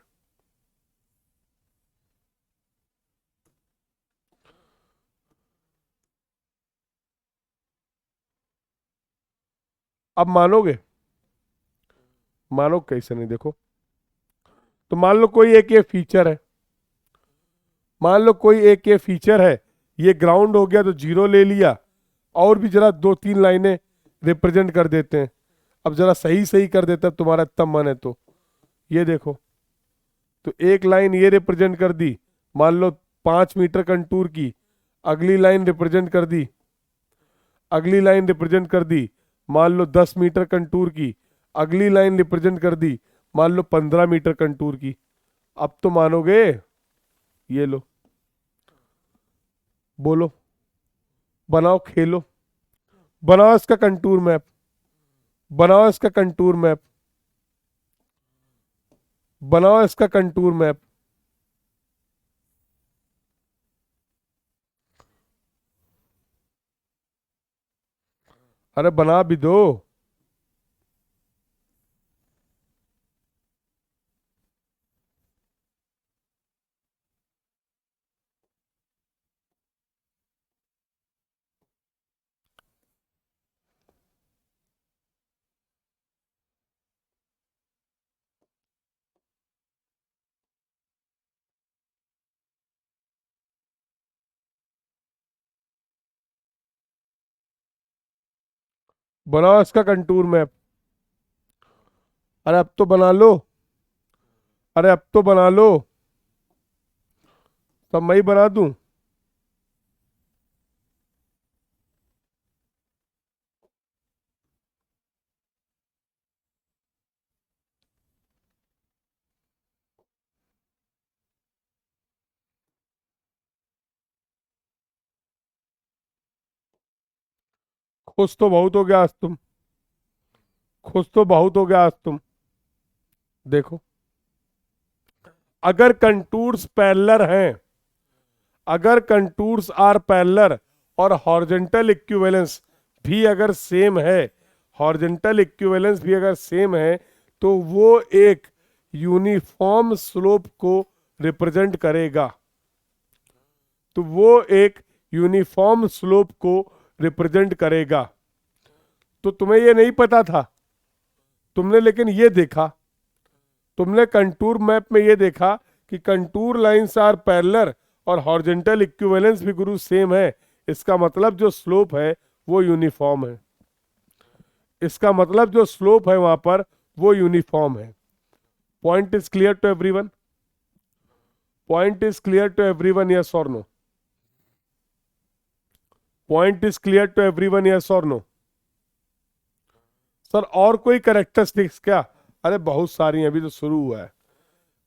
अब मानोगे? मानो कैसे नहीं? देखो, तो मान लो कोई एक ये फीचर है, मान लो कोई एक ये फीचर है, ये ग्राउंड हो गया तो जीरो ले लिया, और भी जरा दो तीन लाइनें रिप्रेजेंट कर देते हैं। अब जरा सही सही कर देता है, तुम्हारा इतना मन है तो। ये देखो, तो एक लाइन ये रिप्रेजेंट कर दी, मान लो 5 मीटर कंटूर की, अगली लाइन रिप्रेजेंट कर दी, अगली लाइन रिप्रेजेंट कर दी मान लो 10 मीटर कंटूर की, अगली लाइन रिप्रेजेंट कर दी मान लो 15 मीटर कंटूर की। अब तो मानोगे? ये लो, बोलो, बनाओ, खेलो, बनाओ इसका कंटूर मैप, बनाओ इसका कंटूर मैप, बनाओ इसका कंटूर मैप। अरे बना भी दो। बनाओ इसका कंटूर मैप। अरे अब तो बना लो, अरे अब तो बना लो। तब मैं ही बना दूं? खुश तो बहुत हो गया आज तुम, खुश तो बहुत हो गया आज तुम। देखो, अगर कंटूर्स पैरेलल हैं, अगर कंटूर्स आर पैरेलल और हॉरिजॉन्टल इक्विवेलेंस भी अगर सेम है, हॉरिजॉन्टल इक्विवेलेंस भी अगर सेम है, तो वो एक यूनिफॉर्म स्लोप को रिप्रेजेंट करेगा, तो वो एक यूनिफॉर्म स्लोप को रिप्रेजेंट करेगा। तो तुम्हें ये नहीं पता था, तुमने लेकिन ये देखा, तुमने कंटूर मैप में ये देखा कि कंटूर लाइंस आर पैरेलल और हॉरिजॉन्टल इक्विवेलेंस भी गुरु सेम है। इसका मतलब जो स्लोप है वो यूनिफॉर्म है, इसका मतलब जो स्लोप है वहां पर वो यूनिफॉर्म है। Point is clear to everyone? Point is clear to everyone, yes और no? Point is clear to everyone, yes और नो? सर और कोई कैरेक्टरिस्टिक्स क्या? अरे बहुत सारी हैं, अभी तो शुरू हुआ है।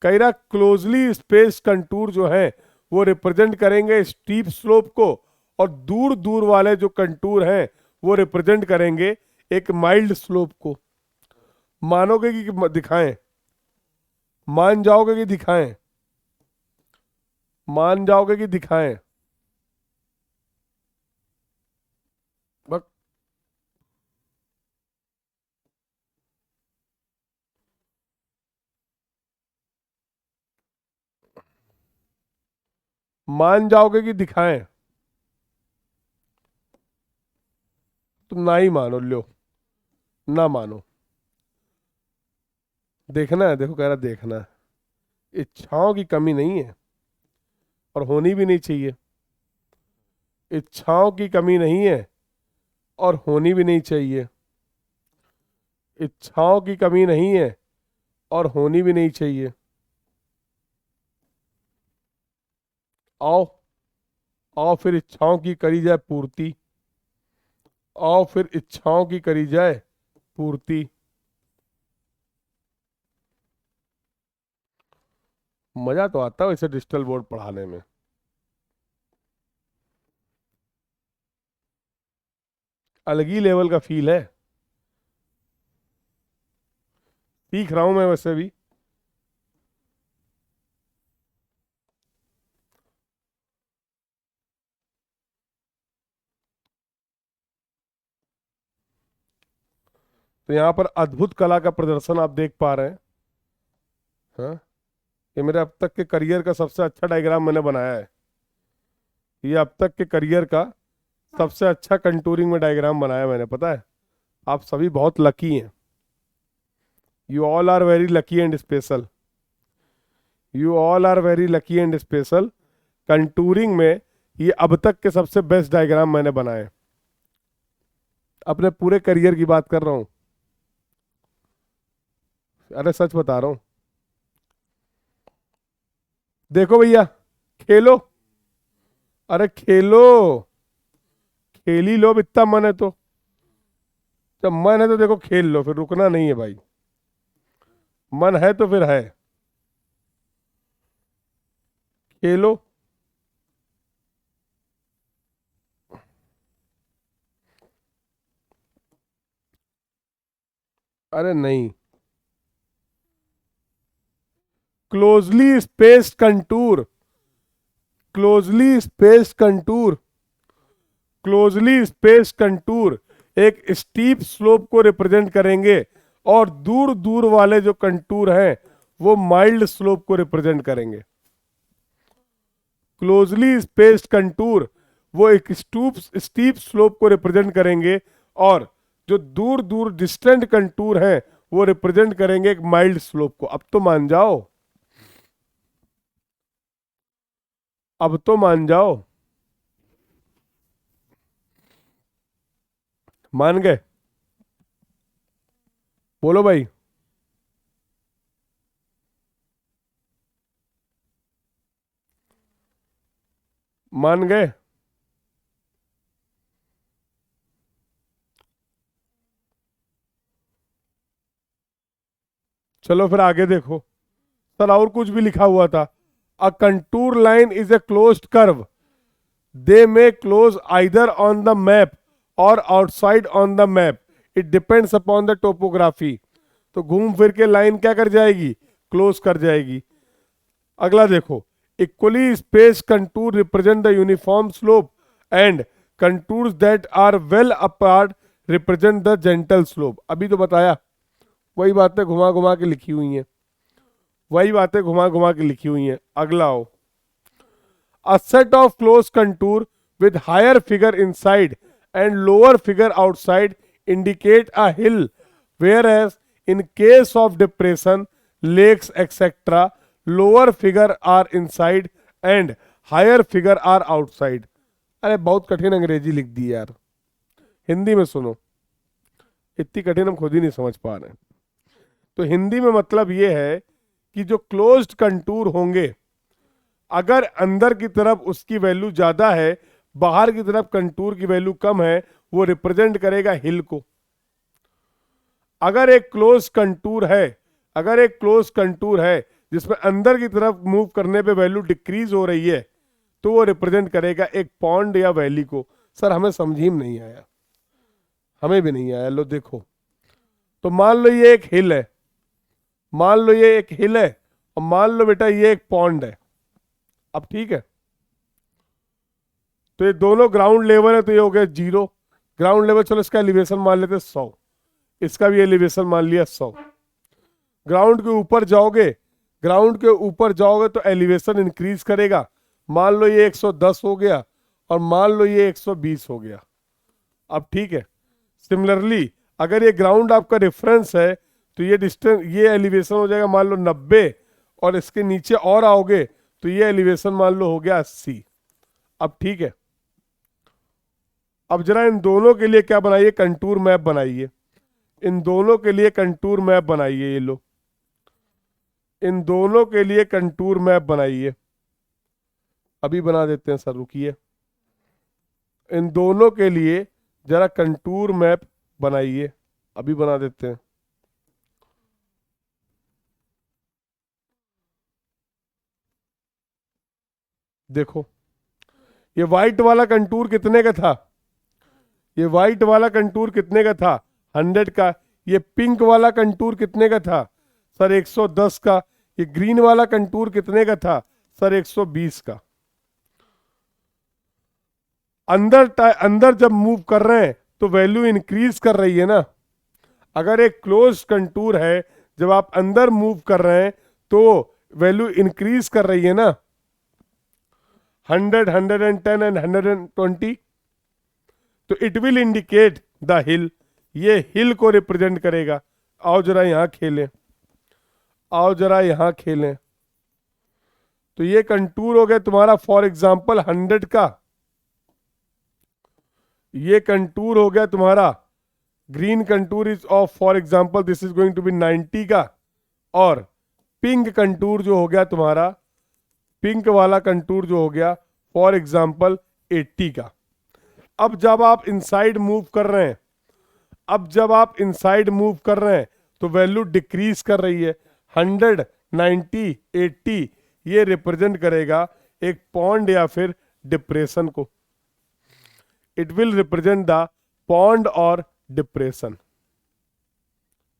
कह रहा क्लोजली स्पेस कंटूर जो है वो रिप्रेजेंट करेंगे स्टीप स्लोप को, और दूर दूर वाले जो कंटूर हैं वो रिप्रेजेंट करेंगे एक माइल्ड स्लोप को। मानोगे कि दिखाएं? मान जाओगे कि दिखाएं? मान जाओगे कि दिखाएं? बस मान जाओगे कि दिखाएं? तुम ना ही मानो, लो ना मानो। देखना है, देखो कह रहा देखना है। इच्छाओं की कमी नहीं है और होनी भी नहीं चाहिए, इच्छाओं की कमी नहीं है और होनी भी नहीं चाहिए, इच्छाओं की कमी नहीं है और होनी भी नहीं चाहिए। आओ, आओ फिर इच्छाओं की करी जाए पूर्ति, आओ फिर इच्छाओं की करी जाए पूर्ति। मजा तो आता है इसे डिजिटल बोर्ड पढ़ाने में, अलग ही लेवल का फील है। सीख रहा हूं मैं वैसे भी। तो यहाँ पर अद्भुत कला का प्रदर्शन आप देख पा रहे हैं। हाँ, ये मेरे अब तक के करियर का सबसे अच्छा डायग्राम मैंने बनाया है। ये अब तक के करियर का सबसे अच्छा कंटूरिंग में डायग्राम बनाया मैंने, पता है? आप सभी बहुत लकी हैं, you all are very lucky and special, you all are very lucky and special. Contouring में ये अब तक के सबसे बेस्ट डायग्राम मैंने बनाए, अपने पूरे करियर की बात कर रहा हूं। अरे सच बता रहा हूं, देखो भैया, खेलो, अरे खेलो, खेल ही लो, अब इतना मन है तो। जब मन है तो देखो खेल लो, फिर रुकना नहीं है भाई, मन है तो फिर है, खेलो। अरे नहीं, closely spaced contour, closely spaced contour, closely spaced contour एक स्टीप स्लोप को रिप्रेजेंट करेंगे, और दूर दूर वाले जो कंटूर हैं वो माइल्ड स्लोप को रिप्रेजेंट करेंगे। क्लोजली स्पेस्ड कंटूर वो एक स्टीप स्लोप को रिप्रेजेंट करेंगे, और जो दूर दूर डिस्टेंट कंटूर हैं वो रिप्रेजेंट करेंगे एक माइल्ड स्लोप को। अब तो मान जाओ, अब तो मान जाओ। मान गए? बोलो भाई। मान गए? चलो फिर आगे देखो। सर और कुछ भी लिखा हुआ था, a contour line is a closed curve, they may close either on the map और outside on the map, it depends upon the topography. तो घूम फिर के लाइन क्या कर जाएगी, क्लोज कर जाएगी। अगला देखो, equally space contour represent the uniform slope and contours that are well apart represent the gentle slope. अभी तो बताया, वही बातें घुमा घुमा के लिखी हुई हैं, वही बातें घुमा घुमा के लिखी हुई हैं। अगला हो, a set of close contour with higher figure inside and lower figure outside indicate a hill, whereas in case of depression, lakes etc., lower figure are inside and higher figure are outside। अरे बहुत कठिन अंग्रेजी लिख दी यार, हिंदी में सुनो, इतनी कठिन हम खुद ही नहीं समझ पा रहे हैं। तो हिंदी में मतलब ये है कि जो क्लोज्ड कंटूर होंगे, अगर अंदर की तरफ उसकी वैल्यू ज्यादा है, बाहर की तरफ कंटूर की वैल्यू कम है, वो रिप्रेजेंट करेगा हिल को। अगर एक क्लोज कंटूर है, अगर एक क्लोज कंटूर है जिसमें अंदर की तरफ मूव करने पे वैल्यू डिक्रीज हो रही है, तो वो रिप्रेजेंट करेगा एक पॉन्ड या वैली को। सर हमें समझ ही में नहीं आया, हमें भी नहीं आया। लो देखो, तो मान लो ये एक हिल है, मान लो ये एक हिल है, और मान लो बेटा ये एक पॉन्ड है। अब ठीक है, तो ये दोनों ग्राउंड लेवल है, तो ये हो गया 0 ग्राउंड लेवल। चलो इसका एलिवेशन मान लेते 100, इसका भी एलिवेशन मान लिया 100। ग्राउंड के ऊपर जाओगे, ग्राउंड के ऊपर जाओगे तो एलिवेशन इंक्रीज करेगा। मान लो ये 110 हो गया और मान लो ये 120 हो गया। अब ठीक है, सिमिलरली अगर ये ग्राउंड आपका रेफरेंस है तो ये डिस्टेंस, ये एलिवेशन हो जाएगा मान लो 90, और इसके नीचे और आओगे तो ये एलिवेशन मान लो हो गया 80। अब ठीक है, अब जरा इन दोनों के लिए क्या बनाइए, कंटूर मैप बनाइए। इन दोनों के लिए कंटूर मैप बनाइए, ये लो, इन दोनों के लिए कंटूर मैप बनाइए। अभी बना देते हैं सर, रुकिए। इन दोनों के लिए जरा कंटूर मैप बनाइए, अभी बना देते हैं। देखो, ये व्हाइट वाला कंटूर कितने का था, ये व्हाइट वाला कंटूर कितने का था, 100 का। ये पिंक वाला कंटूर कितने का था सर, 110 का। ये ग्रीन वाला कंटूर कितने का था सर, 120 का। अंदर जब मूव कर रहे हैं तो वैल्यू इंक्रीज कर रही है ना। अगर एक क्लोज कंटूर है, जब आप अंदर मूव कर रहे हैं तो वैल्यू इंक्रीज कर रही है ना, 100, 110 एंड 120। तो इट विल इंडिकेट द हिल, ये हिल को रिप्रेजेंट करेगा। आओ जरा यहां खेलें, आओ जरा यहां खेलें। तो ये कंटूर हो गया तुम्हारा फॉर एग्जांपल 100 का, ये कंटूर हो गया तुम्हारा green contour is of for example this is going to be 90 का, और पिंक कंटूर जो हो गया तुम्हारा, पिंक वाला कंटूर जो हो गया फॉर एग्जांपल 80 का। अब जब आप इनसाइड मूव कर रहे हैं, अब जब आप इनसाइड मूव कर रहे हैं तो वैल्यू डिक्रीज कर रही है। 100, 90, 80 ये रिप्रेजेंट करेगा एक पॉन्ड या फिर डिप्रेशन को। It will represent the pond और डिप्रेशन।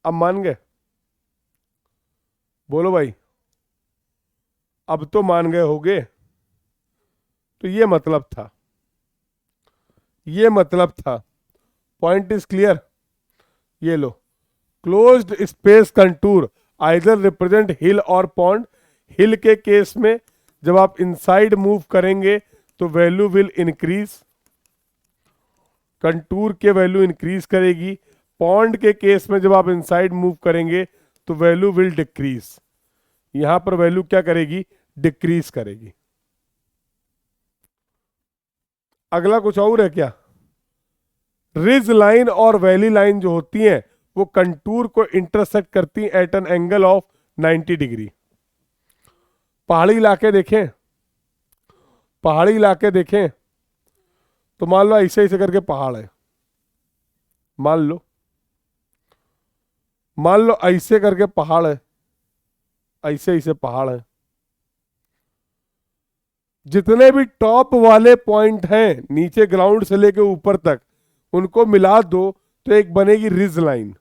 अब मान गए, बोलो भाई, अब तो मान गए होगे। तो ये मतलब था, ये मतलब था। Point is clear. ये लो, closed space contour either represent hill और पॉन्ड। हिल के केस में जब आप इनसाइड मूव करेंगे तो वैल्यू विल इंक्रीज, कंटूर के वैल्यू इंक्रीज करेगी। पॉन्ड के केस में जब आप इनसाइड मूव करेंगे तो वैल्यू विल डिक्रीज। यहां पर वैल्यू क्या करेगी, डिक्रीज करेगी। अगला कुछ और है क्या, रिज लाइन और वैली लाइन जो होती हैं वो कंटूर को इंटरसेक्ट करती हैं at an angle of 90 degree. पहाड़ी इलाके देखें, पहाड़ी इलाके देखें तो मान लो ऐसे ऐसे करके पहाड़ है, मान लो, मान लो ऐसे करके पहाड़ है, ऐसे ऐसे पहाड़ है। जितने भी टॉप वाले पॉइंट हैं नीचे ग्राउंड से लेके ऊपर तक, उनको मिला दो तो एक बनेगी रिज लाइन।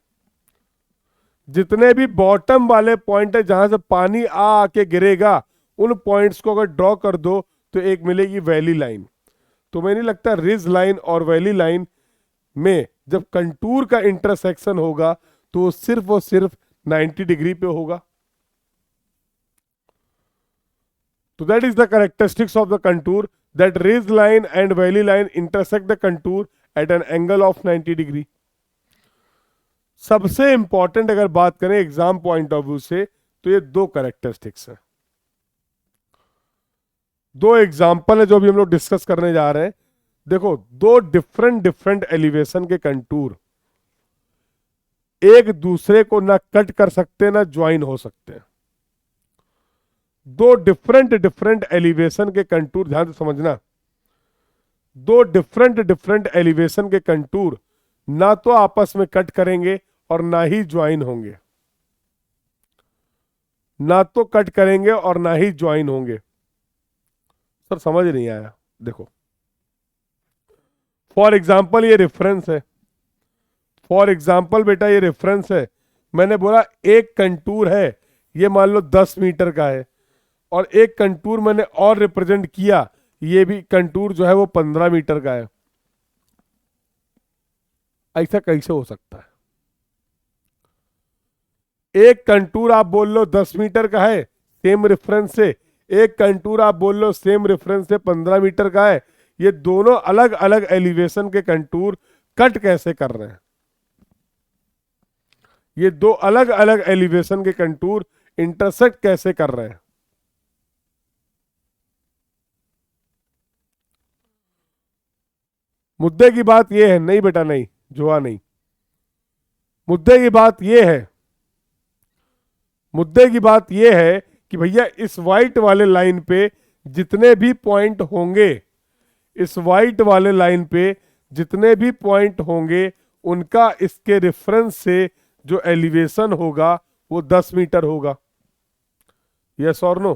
जितने भी बॉटम वाले पॉइंट है जहां से पानी आ आके गिरेगा, उन पॉइंट्स को अगर ड्रॉ कर दो तो एक मिलेगी वैली लाइन। तो मुझे नहीं लगता रिज लाइन और वैली लाइन में जब कंटूर का इंटरसेक्शन होगा तो वो सिर्फ और सिर्फ 90 डिग्री पे होगा। तो that is the characteristics of the contour, that ridge line and valley line intersect the contour at an angle of 90 degree. सबसे इंपॉर्टेंट अगर बात करें एग्जाम पॉइंट ऑफ व्यू से तो ये दो कैरेक्टरिस्टिक्स हैं, दो एग्जाम्पल है जो भी हम लोग डिस्कस करने जा रहे हैं। देखो, दो डिफरेंट डिफरेंट एलिवेशन के कंटूर एक दूसरे को ना कट कर सकते ना ज्वाइन हो सकते हैं। दो डिफरेंट डिफरेंट एलिवेशन के कंटूर, ध्यान से समझना, दो डिफरेंट डिफरेंट एलिवेशन के कंटूर ना तो आपस में कट करेंगे और ना ही ज्वाइन होंगे, ना तो कट करेंगे और ना ही ज्वाइन होंगे। सर समझ नहीं आया। देखो, फॉर एग्जाम्पल ये रेफरेंस है, फॉर एग्जाम्पल बेटा ये रेफरेंस है। मैंने बोला एक कंटूर है, ये मान लो 10 मीटर का है, और एक कंटूर मैंने और रिप्रेजेंट किया, ये भी कंटूर जो है वो 15 मीटर का है। ऐसा कैसे हो सकता है? एक कंटूर आप बोल लो 10 मीटर का है सेम रेफरेंस से, एक कंटूर आप बोल लो सेम रेफरेंस से 15 मीटर का है। ये दोनों अलग अलग एलिवेशन के कंटूर कट कैसे कर रहे हैं? ये दो अलग अलग एलिवेशन के कंटूर इंटरसेक्ट कैसे कर रहे हैं? मुद्दे की बात यह है, नहीं बेटा नहीं, जुआ नहीं। मुद्दे की बात यह है, मुद्दे की बात यह है कि भैया इस वाइट वाले लाइन पे जितने भी पॉइंट होंगे, इस वाइट वाले लाइन पे जितने भी पॉइंट होंगे, उनका इसके रेफरेंस से जो एलिवेशन होगा वो 10 मीटर होगा। यस और नो?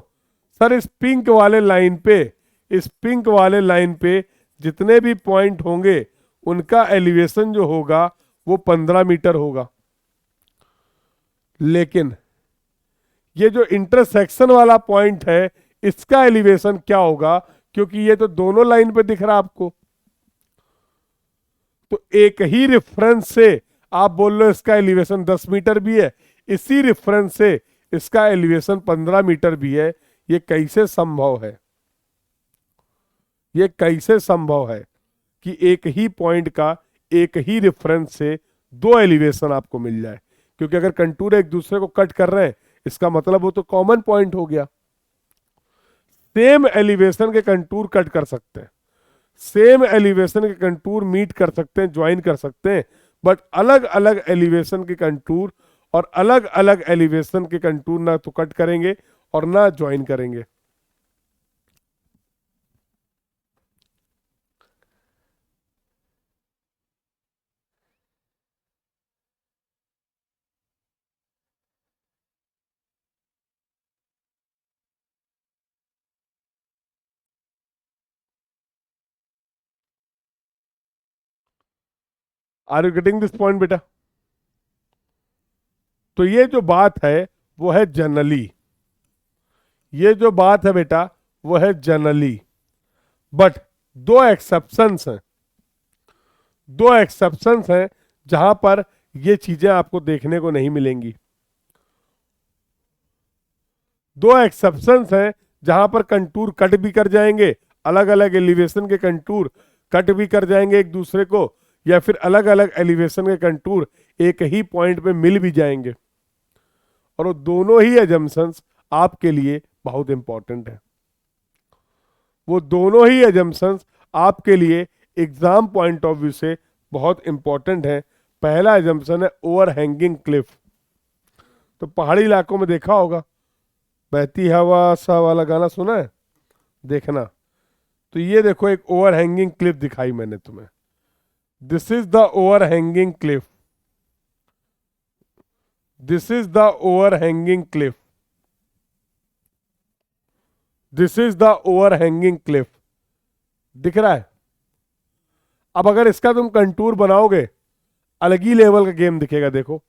सर इस पिंक वाले लाइन पे, इस पिंक वाले लाइन पे जितने भी पॉइंट होंगे उनका एलिवेशन जो होगा वो 15 मीटर होगा। लेकिन ये जो इंटरसेक्शन वाला पॉइंट है इसका एलिवेशन क्या होगा? क्योंकि ये तो दोनों लाइन पे दिख रहा है आपको, तो एक ही रेफरेंस से आप बोल लो इसका एलिवेशन 10 मीटर भी है, इसी रेफरेंस से इसका एलिवेशन 15 मीटर भी है। ये कैसे संभव है? ये कैसे संभव है कि एक ही पॉइंट का एक ही रेफरेंस से दो एलिवेशन आपको मिल जाए? क्योंकि अगर कंटूर एक दूसरे को कट कर रहे हैं इसका मतलब वो तो कॉमन पॉइंट हो गया। सेम एलिवेशन के कंटूर कट कर सकते हैं, सेम एलिवेशन के कंटूर मीट कर सकते हैं, ज्वाइन कर सकते हैं, बट अलग अलग एलिवेशन के कंटूर और अलग अलग एलिवेशन के कंटूर ना तो कट करेंगे और ना ज्वाइन करेंगे। Are you getting this point बेटा? तो ये जो बात है वो है जनरली, ये जो बात है बेटा वो है जनरली, बट दो एक्सेप्शंस हैं, दो एक्सेप्शंस हैं जहां पर ये चीजें आपको देखने को नहीं मिलेंगी। दो एक्सेप्शंस हैं जहां पर कंटूर कट भी कर जाएंगे, अलग अलग एलिवेशन के कंटूर कट भी कर जाएंगे एक दूसरे को, या फिर अलग अलग एलिवेशन के कंटूर एक ही पॉइंट पे मिल भी जाएंगे। और वो दोनों ही एजम्पशंस आपके लिए बहुत इंपॉर्टेंट है, वो दोनों ही एजम्पशंस आपके लिए एग्जाम पॉइंट ऑफ व्यू से बहुत इंपॉर्टेंट है। पहला एजम्पशन है ओवर हैंगिंग क्लिफ। तो पहाड़ी इलाकों में देखा होगा, बहती हवा सा वाला गाना सुना है, देखना। तो ये देखो एक ओवर हैंगिंग क्लिफ दिखाई मैंने तुम्हें, this is the over hanging Cliff, this is the over hanging Cliff, this is the over hanging Cliff. दिख रहा है? अब अगर इसका तुम कंटूर बनाओगे अलग ही लेवल का गेम दिखेगा। देखो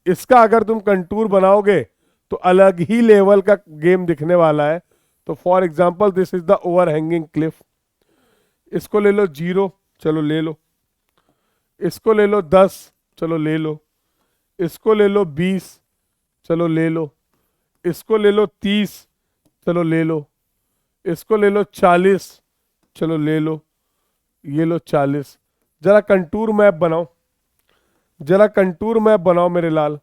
इसका अगर तुम कंटूर बनाओगे तो अलग ही लेवल का गेम दिखने वाला है। तो for example this is the over hanging Cliff. इसको ले लो 0, चलो ले लो। इसको ले लो 10, चलो ले लो। इसको ले लो 20, चलो ले लो। इसको ले लो 30, चलो ले लो। इसको ले लो 40, चलो ले लो। ये लो 40। जरा कंटूर मैप बनाओ, जरा कंटूर मैप बनाओ मेरे लाल।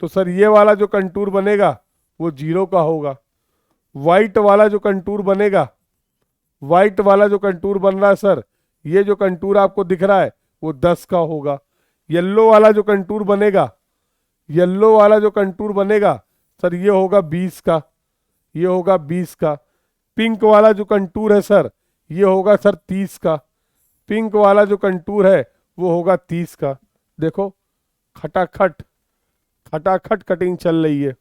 तो सर ये वाला जो कंटूर बनेगा वो 0 का होगा। वाइट वाला जो कंटूर बनेगा, वाइट वाला जो कंटूर बन रहा है सर, ये जो कंटूर आपको दिख रहा है वो 10 का होगा। येलो वाला जो कंटूर बनेगा, येलो वाला जो कंटूर बनेगा सर, ये होगा 20 का, ये होगा 20 का। पिंक वाला जो कंटूर है सर, ये होगा सर 30 का। पिंक वाला जो कंटूर है वो होगा 30 का। देखो खटाखट खटाखट कटिंग चल रही है।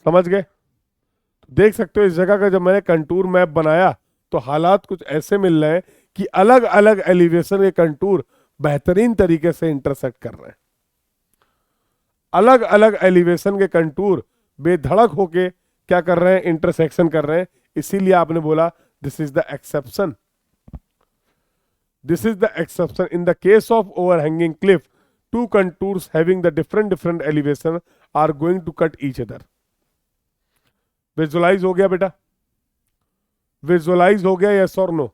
समझ गए? तो देख सकते हो इस जगह का जब मैंने कंटूर मैप बनाया तो हालात कुछ ऐसे मिल रहे हैं कि अलग अलग एलिवेशन के कंटूर बेहतरीन तरीके से इंटरसेक्ट कर रहे हैं। अलग अलग एलिवेशन के कंटूर बेधड़क होके क्या कर रहे हैं, इंटरसेक्शन कर रहे हैं। इसीलिए आपने बोला this is the exception, this is the exception. In the case of overhanging cliff, two contours having the different different elevation are going to cut each other. Visualise हो गया बेटा? विजुअलाइज हो गया, यस और नो?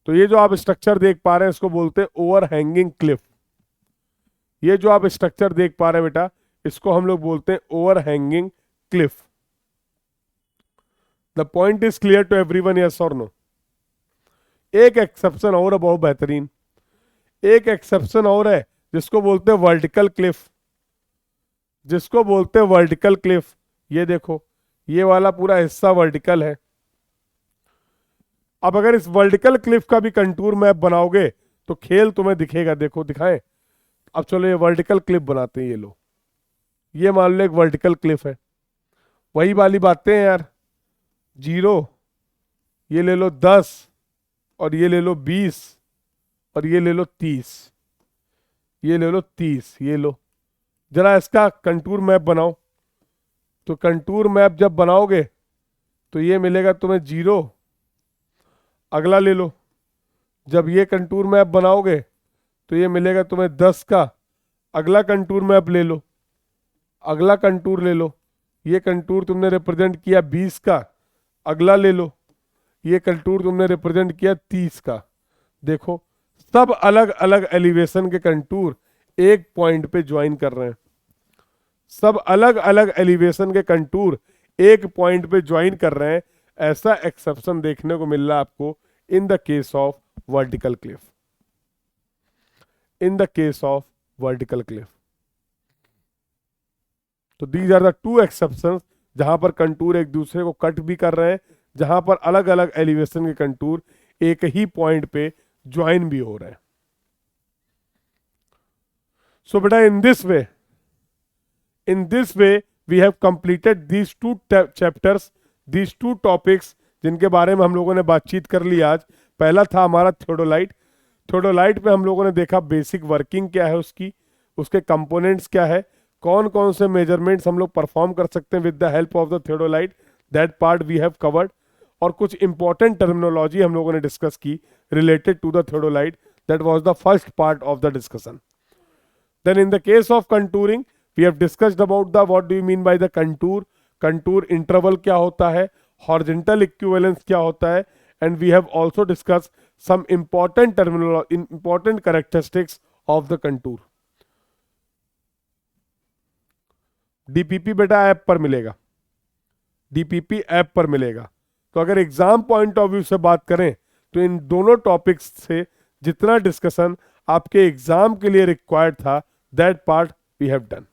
तो ये जो आप स्ट्रक्चर देख पा रहे हैं इसको बोलते हैं ओवरहैंगिंग क्लिफ। ये जो आप स्ट्रक्चर देख पा रहे हैं बेटा, इसको हम लोग बोलते हैं overhanging cliff. The point is clear to everyone, yes और नो? एक एक्सेप्शन और है बहुत बेहतरीन, एक एक्सेप्शन और है जिसको बोलते हैं वर्टिकल क्लिफ, जिसको बोलते हैं वर्टिकल क्लिफ। ये देखो ये वाला पूरा हिस्सा वर्टिकल है। अब अगर इस वर्टिकल क्लिफ का भी कंटूर मैप बनाओगे तो खेल तुम्हें दिखेगा। देखो दिखाएं? अब चलो ये वर्टिकल क्लिफ बनाते हैं। ये लो, ये मान लो एक वर्टिकल क्लिफ है। वही वाली बातें हैं यार, 0, ये ले लो 10, और ये ले लो 20, और ये ले लो 30, ये ले लो 30, ये लो। जरा इसका कंटूर मैप बनाओ। तो कंटूर मैप जब बनाओगे तो ये मिलेगा तुम्हें 0। अगला ले लो, जब ये कंटूर मैप बनाओगे तो ये मिलेगा तुम्हें 10 का। अगला कंटूर मैप ले लो, अगला कंटूर ले लो, ये कंटूर तुमने रिप्रेजेंट किया 20 का। अगला ले लो, ये कंटूर तुमने रिप्रेजेंट किया 30 का। देखो सब अलग अलग एलिवेशन के कंटूर एक पॉइंट पे ज्वाइन कर रहे हैं। सब अलग अलग एलिवेशन के कंटूर एक पॉइंट पे ज्वाइन कर रहे हैं। ऐसा एक्सेप्शन देखने को मिल रहा है आपको in the case of vertical cliff, in the case of vertical cliff. तो these are the two exceptions जहां पर कंटूर एक दूसरे को कट भी कर रहे हैं, जहां पर अलग अलग एलिवेशन के कंटूर एक ही पॉइंट पे ज्वाइन भी हो रहे हैं। सो बेटा in this way, in this way we have completed these two chapters, these two topics जिनके बारे में हम लोगों ने बातचीत कर ली आज। पहला था हमारा थियोडोलाइट। थियोडोलाइट पे हम लोगों ने देखा बेसिक वर्किंग क्या है उसकी, उसके कंपोनेंट्स क्या है, कौन कौन से मेजरमेंट्स हम लोग परफॉर्म कर सकते हैं with the help of the theodolite. That part we have covered. और कुछ इंपॉर्टेंट टर्मिनोलॉजी हम लोगों ने डिस्कस की related to the theodolite. That was the first part of the discussion. Then in the case of contouring, we have discussed about the what do you mean by the contour, contour interval क्या होता है, horizontal equivalence क्या होता है, and we have also discussed some important terminology, important characteristics of the contour. DPP बेटा app पर मिलेगा, DPP app पर मिलेगा। तो अगर एग्जाम पॉइंट ऑफ व्यू से बात करें तो इन दोनों टॉपिक्स से जितना डिस्कशन आपके एग्जाम के लिए रिक्वायर्ड था, that part we have done.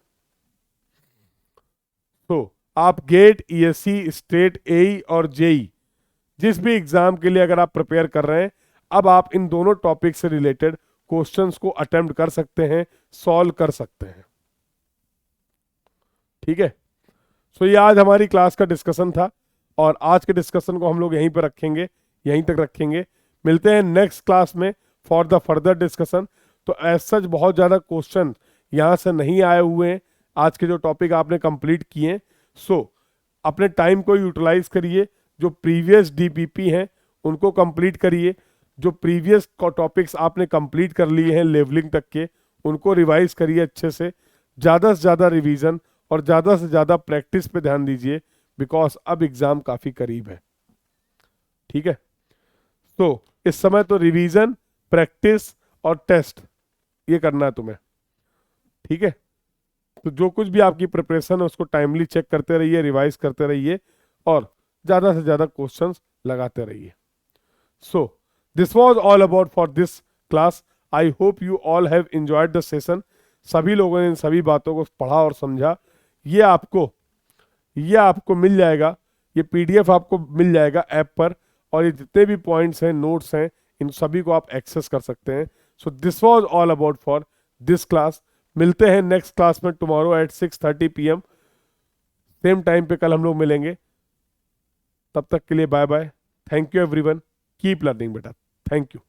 तो आप गेट, ईएससी, स्टेट, एई और जेई जिस भी एग्जाम के लिए अगर आप प्रिपेयर कर रहे हैं, अब आप इन दोनों टॉपिक से रिलेटेड क्वेश्चंस को अटेम्प्ट कर सकते हैं, सॉल्व कर सकते हैं। ठीक है? सो ये आज हमारी क्लास का डिस्कशन था और आज के डिस्कशन को हम लोग यहीं पर रखेंगे, यहीं तक रखेंगे। मिलते हैं नेक्स्ट क्लास में फॉर द फर्दर डिस्कशन। तो एज सच बहुत ज़्यादा क्वेश्चन यहाँ से नहीं आए हुए हैं, आज के जो टॉपिक आपने कंप्लीट किए। सो अपने टाइम को यूटिलाइज करिए, जो प्रीवियस डीपीपी हैं उनको कंप्लीट करिए, जो प्रीवियस टॉपिक्स आपने कंप्लीट कर लिए हैं लेवलिंग तक के उनको रिवाइज करिए अच्छे से ज़्यादा रिवीजन और ज़्यादा से ज़्यादा प्रैक्टिस पे ध्यान दीजिए, बिकॉज अब एग्ज़ाम काफ़ी करीब है। ठीक है, तो इस समय तो रिवीजन, प्रैक्टिस और टेस्ट ये करना है तुम्हें। ठीक है, तो जो कुछ भी आपकी प्रिपरेशन है उसको टाइमली चेक करते रहिए, रिवाइज करते रहिए और ज़्यादा से ज़्यादा क्वेश्चंस लगाते रहिए। सो this was all about for this class. I hope you all have enjoyed the session. सभी लोगों ने इन सभी बातों को पढ़ा और समझा। ये आपको मिल जाएगा, ये पीडीएफ आपको मिल जाएगा ऐप पर, और ये जितने भी पॉइंट्स हैं, नोट्स हैं, इन सभी को आप एक्सेस कर सकते हैं। So this was all about for this class. मिलते हैं नेक्स्ट क्लास में tomorrow at 6:30 PM same time पे कल हम लोग मिलेंगे। तब तक के लिए bye bye. Thank you everyone, keep learning बेटा। Thank you.